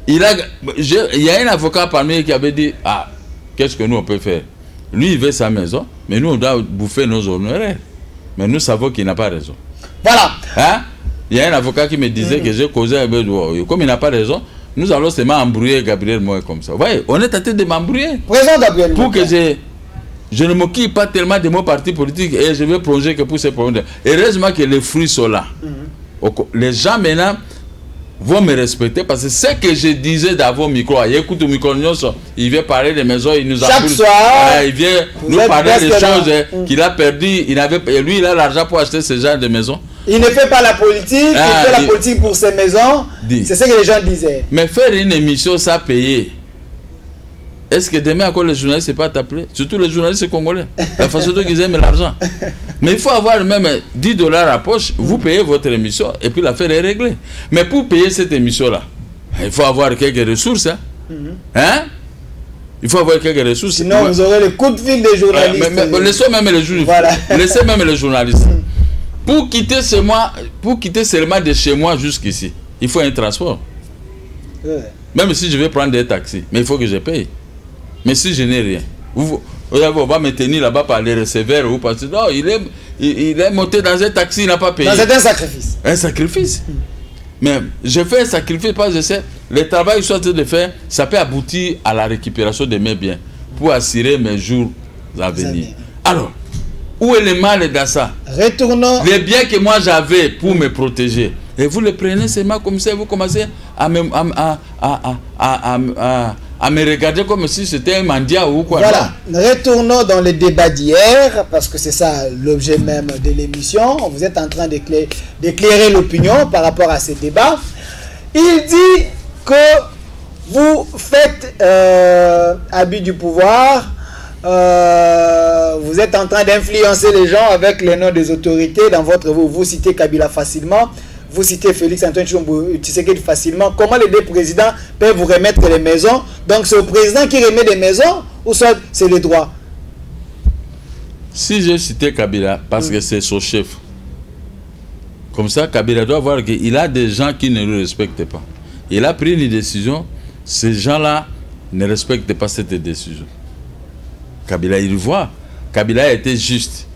Il y a un avocat parmi eux qui avait dit, ah, qu'est-ce que nous on peut faire? Lui, il veut sa maison, mais nous on doit bouffer nos honoraires. Mais nous savons qu'il n'a pas raison. Voilà. Hein? Il y a un avocat qui me disait que j'ai causé un peu de... Comme il n'a pas raison, nous allons seulement embrouiller Gabriel Moïse comme ça. Vous voyez, on est en train de m'embrouiller. Présent Gabriel pour que je ne m'occupe pas tellement de mon parti politique et je vais plonger que pour ces problèmes. Heureusement que les fruits sont là. Les gens maintenant vont me respecter parce que ce que je disais dans vos micros, il écoute au micro, il vient parler des maisons, il nous a chaque soir, il vient nous parler des choses qu'il a perdues. Lui, il a l'argent pour acheter ce genre de maisons. Il ne fait pas la politique, il fait la politique pour ses maisons. C'est ce que les gens disaient. Mais faire une émission, ça payer. Est-ce que demain encore les journalistes ne sont pas t'appeler? Surtout les journalistes congolais. La façon dont ils aiment l'argent. Mais il faut avoir même 10 $ à poche. Vous payez votre émission et puis l'affaire est réglée. Mais pour payer cette émission-là, il faut avoir quelques ressources. Hein? Il faut avoir quelques ressources. Sinon, vous aurez le coup de fil des journalistes. Laissez même les journalistes. Voilà. Laissez même les journalistes. Pour quitter seulement de chez moi jusqu'ici, il faut un transport. Même si je vais prendre des taxis, mais il faut que je paye. Mais si je n'ai rien, on va me tenir là-bas par les receveurs ou parce que non, il est monté dans un taxi, il n'a pas payé. C'est un sacrifice. Un sacrifice. Mais je fais un sacrifice parce que je sais, le travail que je suis en train de faire, ça peut aboutir à la récupération de mes biens pour assurer mes jours à venir. Alors, où est le mal dans ça? Retournons. Les biens que moi j'avais pour me protéger. Et vous le prenez seulement comme ça, vous commencez à me regarder comme si c'était un mendiant ou quoi. Voilà. Retournons dans le débat d'hier, parce que c'est ça l'objet même de l'émission. Vous êtes en train d'éclairer l'opinion par rapport à ce débat. Il dit que vous faites abus du pouvoir. Vous êtes en train d'influencer les gens avec les noms des autorités. Dans votre vous citez Kabila facilement, vous citez Félix Antoine Tshisekedi facilement. Comment les deux présidents peuvent vous remettre les maisons? Donc c'est au président qui remet des maisons ou soit c'est les droits? Si j'ai cité Kabila parce que c'est son chef, comme ça Kabila doit voir qu'il a des gens qui ne le respectent pas. Il a pris une décision, ces gens-là ne respectent pas cette décision. Kabila, il voit. Kabila a été juste.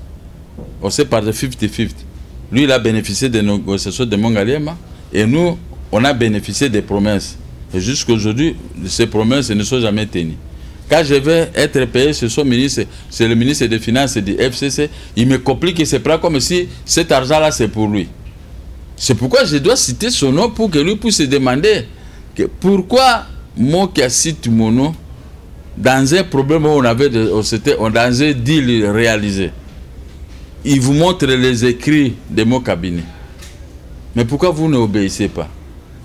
On sait par de 50-50. Lui, il a bénéficié des négociations de Mongaliema et nous, on a bénéficié des promesses. Et jusqu'aujourd'hui, ces promesses ne sont jamais tenues. Quand je vais être payé, c'est le ministre des Finances du FCC, il me complique et c'est pas comme si cet argent-là, c'est pour lui. C'est pourquoi je dois citer son nom pour que lui puisse se demander que pourquoi moi qui cite mon nom dans un problème où on avait dans un deal réalisé. Il vous montre les écrits de mon cabinet. Mais pourquoi vous n'obéissez pas?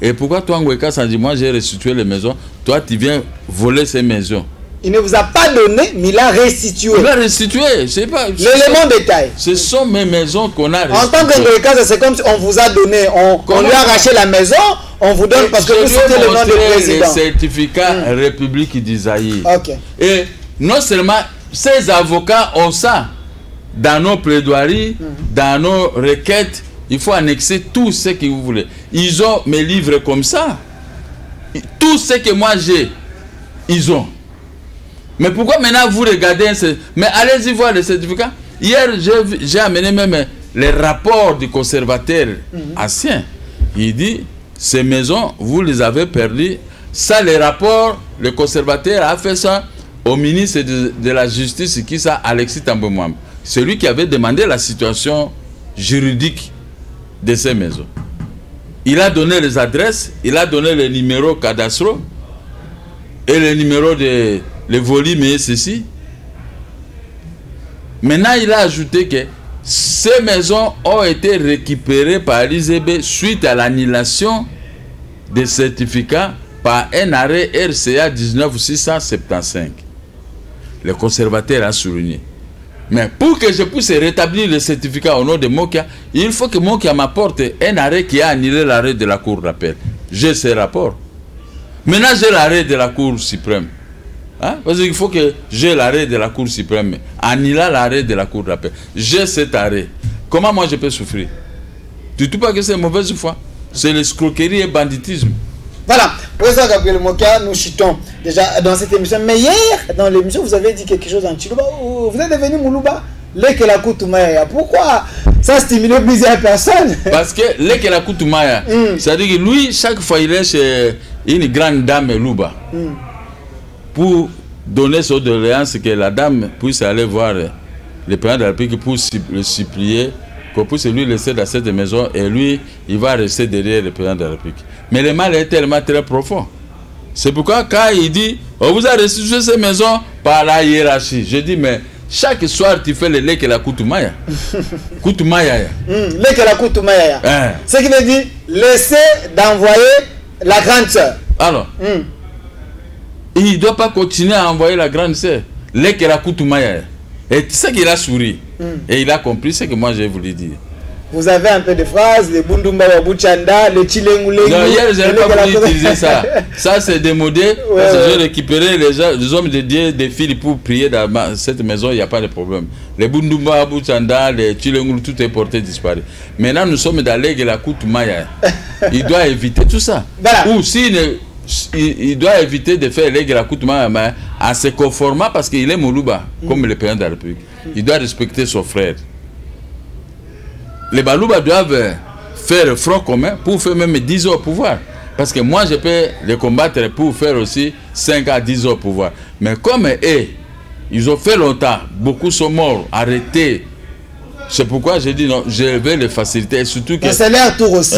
Et pourquoi toi, Ngweka Sanji, moi j'ai restitué les maisons, toi tu viens voler ces maisons? Il ne vous a pas donné, mais il a restitué. Il a restitué, c'est pas... L'élément détail. Ce sont mes maisons qu'on a restituées. En tant que Ngweka, c'est comme si on vous a donné, on lui a arraché la maison, on vous donne parce que vous citez le nom du président. Les certificats République d'Isaïe. Ok. Et non seulement ces avocats ont ça dans nos plaidoiries, dans nos requêtes, il faut annexer tout ce que vous voulez. Ils ont mes livres comme ça. Tout ce que moi j'ai, ils ont. Mais pourquoi maintenant vous regardez... Mais allez-y voir les certificats. Hier, j'ai amené même les rapports du conservateur ancien. Il dit, ces maisons, vous les avez perdues. Ça, les rapports, le conservateur a fait ça au ministre de la Justice, qui ça, Alexis Tambouamam. C'est lui qui avait demandé la situation juridique de ces maisons. Il a donné les adresses, il a donné les numéros cadastraux et les numéros de les volumes et ceci. Maintenant, il a ajouté que ces maisons ont été récupérées par l'IZB suite à l'annulation des certificats par un arrêt RCA 19675. Le conservateur a souligné. Mais pour que je puisse rétablir le certificat au nom de Mokia, il faut que Mokia m'apporte un arrêt qui a annulé l'arrêt de la Cour d'appel. J'ai ces rapports. Maintenant, j'ai l'arrêt de la Cour suprême. Hein? Parce qu'il faut que j'ai l'arrêt de la Cour suprême. Annuler l'arrêt de la Cour d'appel. J'ai cet arrêt. Comment moi je peux souffrir? Tu ne trouves pas que c'est mauvaise foi? C'est l'escroquerie et banditisme. Voilà, président Gabriel Mokia, nous chutons déjà dans cette émission. Mais hier, dans l'émission, vous avez dit quelque chose en Chiluba. Vous êtes devenu Moulouba. Lekela Koutoumaya. Pourquoi ça stimule plusieurs personnes? Parce que Lekela Koutoumaya, c'est-à-dire que lui, chaque fois, il est chez une grande dame Louba. Pour donner son doléance que la dame puisse aller voir le président de la République pour le supplier qu'on puisse lui laisser dans cette maison et lui, il va rester derrière le président de la République. Mais le mal est tellement très profond. C'est pourquoi quand il dit, on vous a restitué ces maisons par la hiérarchie. Je dis, mais chaque soir, tu fais le lait que la Koutoumaya. Koutoumaya. Lait que la Koutoumaya. Ce qui veut dire, laisser d'envoyer la grande sœur. Alors, il ne doit pas continuer à envoyer la grande sœur. Lait que la Koutoumaya. Et c'est ça qu'il a souri. Et il a compris ce que moi j'ai voulu dire. Vous avez un peu de phrases, le Bundumba Wabuchanda, le Chilengulengu. Non, hier, je n'ai pas voulu utiliser ça. Ça, c'est démodé. Parce que j'ai récupéré les hommes de Dieu, des filles pour prier dans cette maison, il n'y a pas de problème. Les Bundumba Wabuchanda, les Chilengulu, tout est porté disparu. Maintenant, nous sommes dans l'aigle la Koutoumaya. Il doit éviter tout ça. Voilà. Ou s'il il doit éviter de faire l'aigle la Koutoumaya en se conformant parce qu'il est Moulouba, comme le président de la République. Il doit respecter son frère. Les Balouba doivent faire front commun pour faire même 10 ans au pouvoir. Parce que moi, je peux les combattre pour faire aussi 5 à 10 ans au pouvoir. Mais comme eux, ils ont fait longtemps, beaucoup sont morts, arrêtés. C'est pourquoi j'ai dit non, je vais les faciliter. Et surtout que c'est leur tour aussi.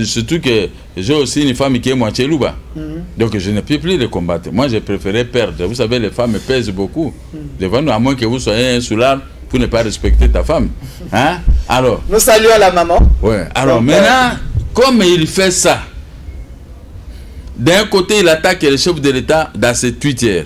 Surtout que j'ai aussi une femme qui est moitié louba. Donc je ne peux plus les combattre. Moi, j'ai préféré perdre. Vous savez, les femmes pèsent beaucoup. Devant nous, à moins que vous soyez un soulard pour ne pas respecter ta femme. Hein? Alors, nous saluons la maman. Ouais. Alors maintenant, comme il fait ça, d'un côté, il attaque le chef de l'État dans ses tweets hier.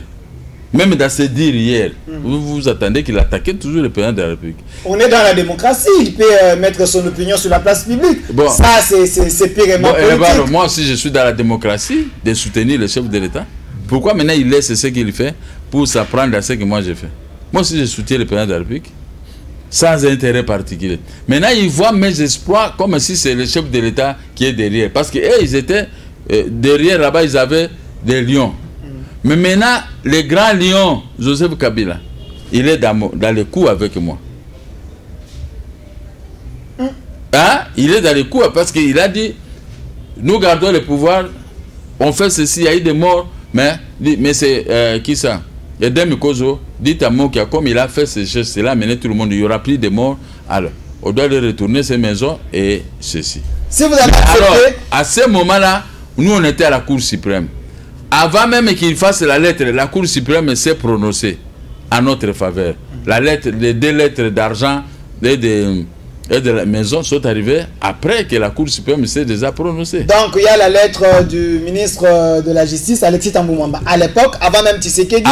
Même dans ses dires hier. Vous attendez qu'il attaque toujours le président de la République. On est dans la démocratie. Il peut mettre son opinion sur la place publique. Bon. Ça, c'est purement politique. Moi aussi, je suis dans la démocratie de soutenir le chef de l'État. Pourquoi maintenant il laisse ce qu'il fait pour s'apprendre à ce que moi j'ai fait? Moi aussi, je soutiens le président de la République. Sans intérêt particulier. Maintenant, ils voient mes espoirs comme si c'est le chef de l'État qui est derrière. Parce qu'eux, ils étaient derrière, là-bas, ils avaient des lions. Mais maintenant, le grand lion, Joseph Kabila, il est dans les coups avec moi. Hein? Il est dans les coups parce qu'il a dit, nous gardons le pouvoir on fait ceci, il y a eu des morts, mais c'est qui ça? Edem Kozo, dites à Mokia, comme il a fait ce geste-là, mené tout le monde, il y aura plus de morts, alors on doit leur retourner ces maisons et ceci. Si vous avez accepté... Alors, à ce moment-là, nous on était à la Cour suprême. Avant même qu'il fasse la lettre, la Cour suprême s'est prononcée à notre faveur. La lettre, les 2 lettres d'argent de la maison sont arrivées après que la Cour suprême s'est déjà prononcée. Donc il y a la lettre du ministre de la Justice, Alexis Tambou Mwamba. À l'époque, avant même Tshisekedi...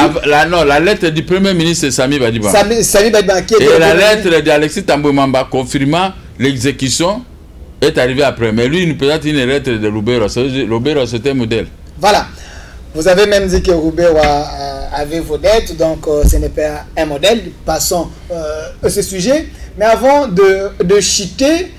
Non, la lettre du Premier ministre Sami Badibanga. Sami Badibanga qui était... Et la lettre d'Alexis Tambou Mwamba confirmant l'exécution est arrivée après. Mais lui, il nous présente une lettre de Lubero. Lubero, c'était un modèle. Voilà. Vous avez même dit que Lubero avait vos dettes, donc ce n'est pas un modèle. Passons à ce sujet. Mais avant de chuter,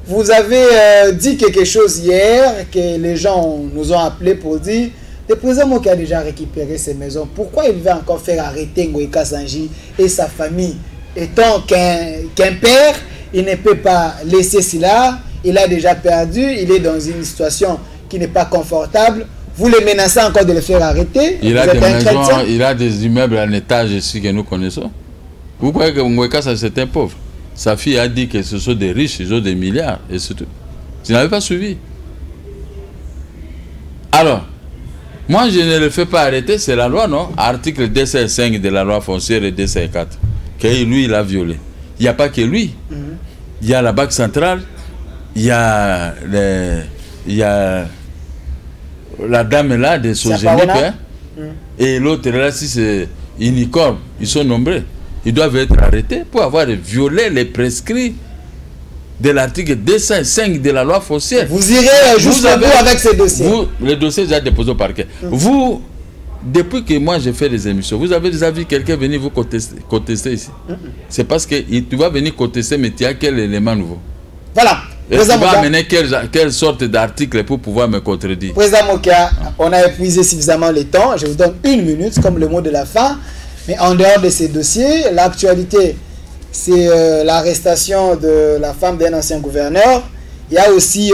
vous avez dit quelque chose hier que les gens nous ont appelé pour dire le président Moki a déjà récupéré ses maisons. Pourquoi il va encore faire arrêter Ngoïka Sanji et sa famille? Étant qu'un père, il ne peut pas laisser cela. Il a déjà perdu, il est dans une situation qui n'est pas confortable. Vous le menacez encore de le faire arrêter. Il a des maisons, il a des immeubles en étage ici que nous connaissons. Vous croyez que Ngoïka c'est un pauvre? Sa fille a dit que ce sont des riches, ils ont des milliards. Et c'est tout. Tu n'avais pas suivi. Alors, moi je ne le fais pas arrêter, c'est la loi, non? Article 205 de la loi foncière et 204. Que lui, il a violé. Il n'y a pas que lui. Il y a la Banque centrale. Il y a la dame là de Sogénique, hein? Et l'autre là, si c'est Unicorn, ils sont nombreux. Ils doivent être arrêtés pour avoir violé les prescrits de l'article 205 de la loi foncière. Vous irez jusqu'au bout avec ces dossiers. Le dossier est déjà déposé au parquet. Vous, depuis que moi j'ai fait des émissions, vous avez déjà vu quelqu'un venir vous contester ici? C'est parce que tu vas venir contester, mais tu as quel élément nouveau? Voilà. Et tu vas amener quelle sorte d'article pour pouvoir me contredire? Président Mokia, on a épuisé suffisamment le temps. Je vous donne 1 minute comme le mot de la fin. Mais en dehors de ces dossiers, l'actualité, c'est l'arrestation de la femme d'un ancien gouverneur. Il y a aussi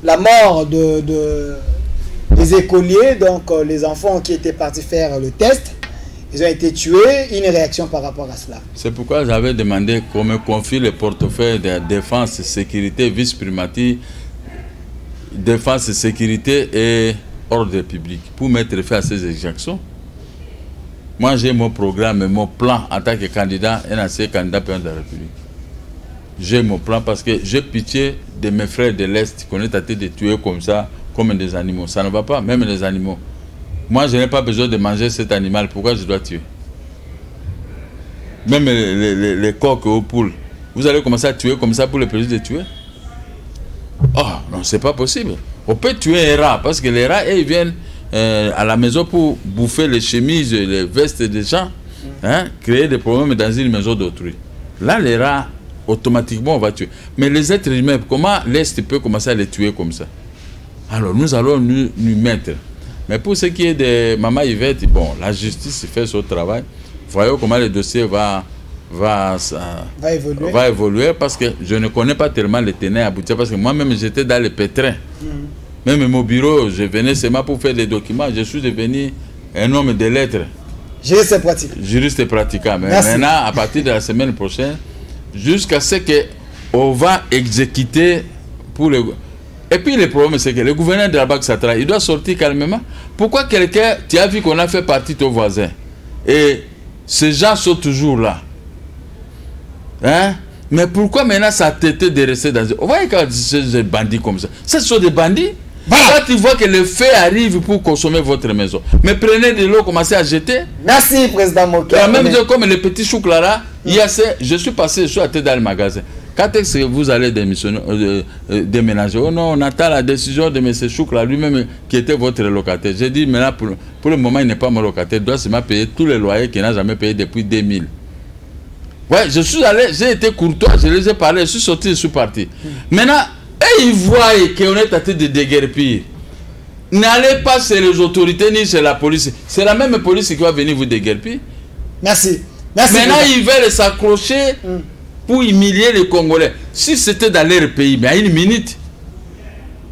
la mort des écoliers, donc les enfants qui étaient partis faire le test. Ils ont été tués. Une réaction par rapport à cela. C'est pourquoi j'avais demandé qu'on me confie le portefeuille de défense, sécurité, vice-primature, défense, sécurité et ordre public pour mettre fin à ces exactions. Moi, j'ai mon programme et mon plan en tant que candidat, un ancien candidat président de la République. J'ai mon plan parce que j'ai pitié de mes frères de l'Est qu'on est tenté de tuer comme ça, comme des animaux. Ça ne va pas, même les animaux. Moi, je n'ai pas besoin de manger cet animal. Pourquoi je dois tuer? Même les coqs aux poules. Vous allez commencer à tuer comme ça pour le plaisir de tuer? Oh, non, c'est pas possible. On peut tuer un rat parce que les rats, ils viennent à la maison pour bouffer les chemises, les vestes des gens, hein, créer des problèmes dans une maison d'autrui. Là, les rats, automatiquement, on va tuer. Mais les êtres humains, comment l'Est peut commencer à les tuer comme ça? Alors, nous allons nous mettre. Mais pour ce qui est de Maman Yvette, bon, la justice fait son travail. Voyons comment le dossier va évoluer parce que je ne connais pas tellement les tenants aboutis parce que moi-même j'étais dans le pétrin. Même mon bureau, je venais seulement pour faire des documents. Je suis devenu un homme de lettres. Juriste et pratiquant. Juriste et pratiquant. Mais maintenant, à partir de la semaine prochaine, jusqu'à ce qu'on va exécuter pour le... Et puis le problème, c'est que le gouverneur de la Banque centrale, il doit sortir calmement. Pourquoi quelqu'un, tu as vu qu'on a fait partie de ton voisin, et ces gens sont toujours là, hein? Mais pourquoi maintenant ça tête de rester dans... On voit quand des bandits comme ça, ce sont des bandits. Voilà. Quand tu vois que le fait arrive pour consommer votre maison, mais prenez de l'eau, commencez à jeter. Merci, président Mokia. Même comme les petits choux là, je suis passé, je suis allé dans le magasin. Quand est-ce que vous allez déménager? Oh non, on attend la décision de M. Choukla, lui-même qui était votre locataire. J'ai dit, maintenant, pour le moment, il n'est pas mon locataire. Il doit seulement payer tous les loyers qu'il n'a jamais payé depuis 2000. Ouais, je suis allé, j'ai été courtois, je les ai parlé, je suis sorti, je suis parti. Maintenant, ils voient qu'on est en train de déguerpir. N'allez pas chez les autorités ni chez la police. C'est la même police qui va venir vous déguerpir. Merci. Merci. Maintenant, ils veulent s'accrocher pour humilier les Congolais. Si c'était dans leur pays, mais à une minute,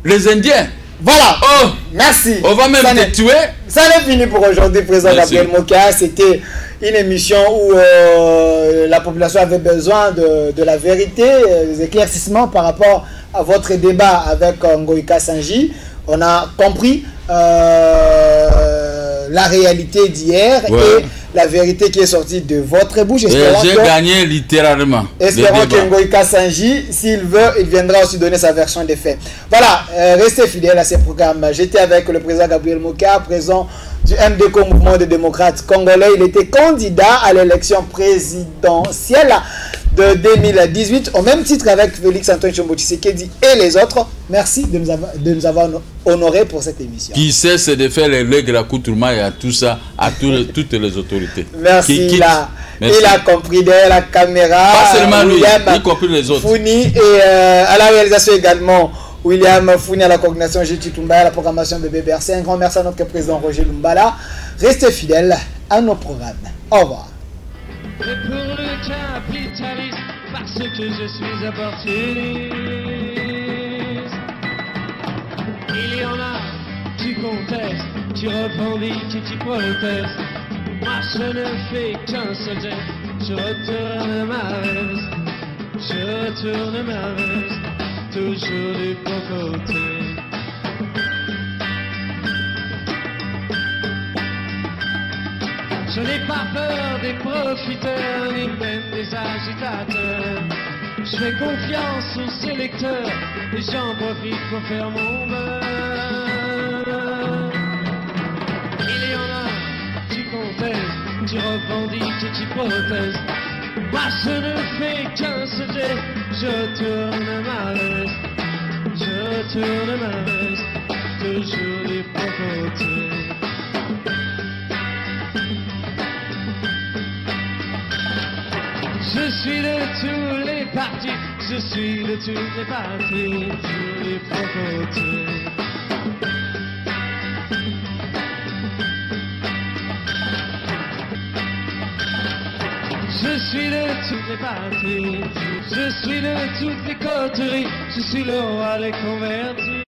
les Indiens, Voilà. Oh, merci. on va même te tuer. Ça n'est fini pour aujourd'hui, président Gabriel Mokia. C'était une émission où la population avait besoin de la vérité, des éclaircissements par rapport à votre débat avec Ngoïka Sanji. On a compris la réalité d'hier et la vérité qui est sortie de votre bouche. J'ai gagné littéralement. Espérons que Ngoïka Sanji, s'il veut, il viendra aussi donner sa version des faits. Voilà, restez fidèles à ces programmes. J'étais avec le président Gabriel Mokia, président du MDCO, Mouvement des démocrates congolais. Il était candidat à l'élection présidentielle de 2018, au même titre avec Félix Antoine Tshombo Tshisekedi et les autres. Merci de nous avoir honorés pour cette émission. Qui cesse de faire les règles à Koutouma et à tout ça, à toutes les autorités. Merci, il a compris derrière la caméra. Pas seulement lui, y compris les autres. Founi et à la réalisation également. William Founi à la coordination, J.T. Toumba à la programmation de BBRC. Un grand merci à notre président Roger Lumbala. Restez fidèles à nos programmes. Au revoir. Et pour le capitaliste, parce que je suis opportuniste. Il y en a qui contestent, qui revendiquent et qui protestent. Moi je ne fais qu'un seul geste, je retourne ma veste. Je retourne ma veste, toujours du bon côté. Je n'ai pas peur des profiteurs, ni même des agitateurs. Je fais confiance aux électeurs, et j'en profite pour faire mon beurre. Il y en a qui contestent, qui revendiquent et qui protestent. Moi je ne fais qu'un seul geste, je tourne ma veste. Je tourne ma veste, toujours du bon côté. Je suis de tous les partis, je suis de toutes les parties, tous les bons côtés. Je suis de toutes les parties, je suis de toutes les coteries, je suis le roi des convertis.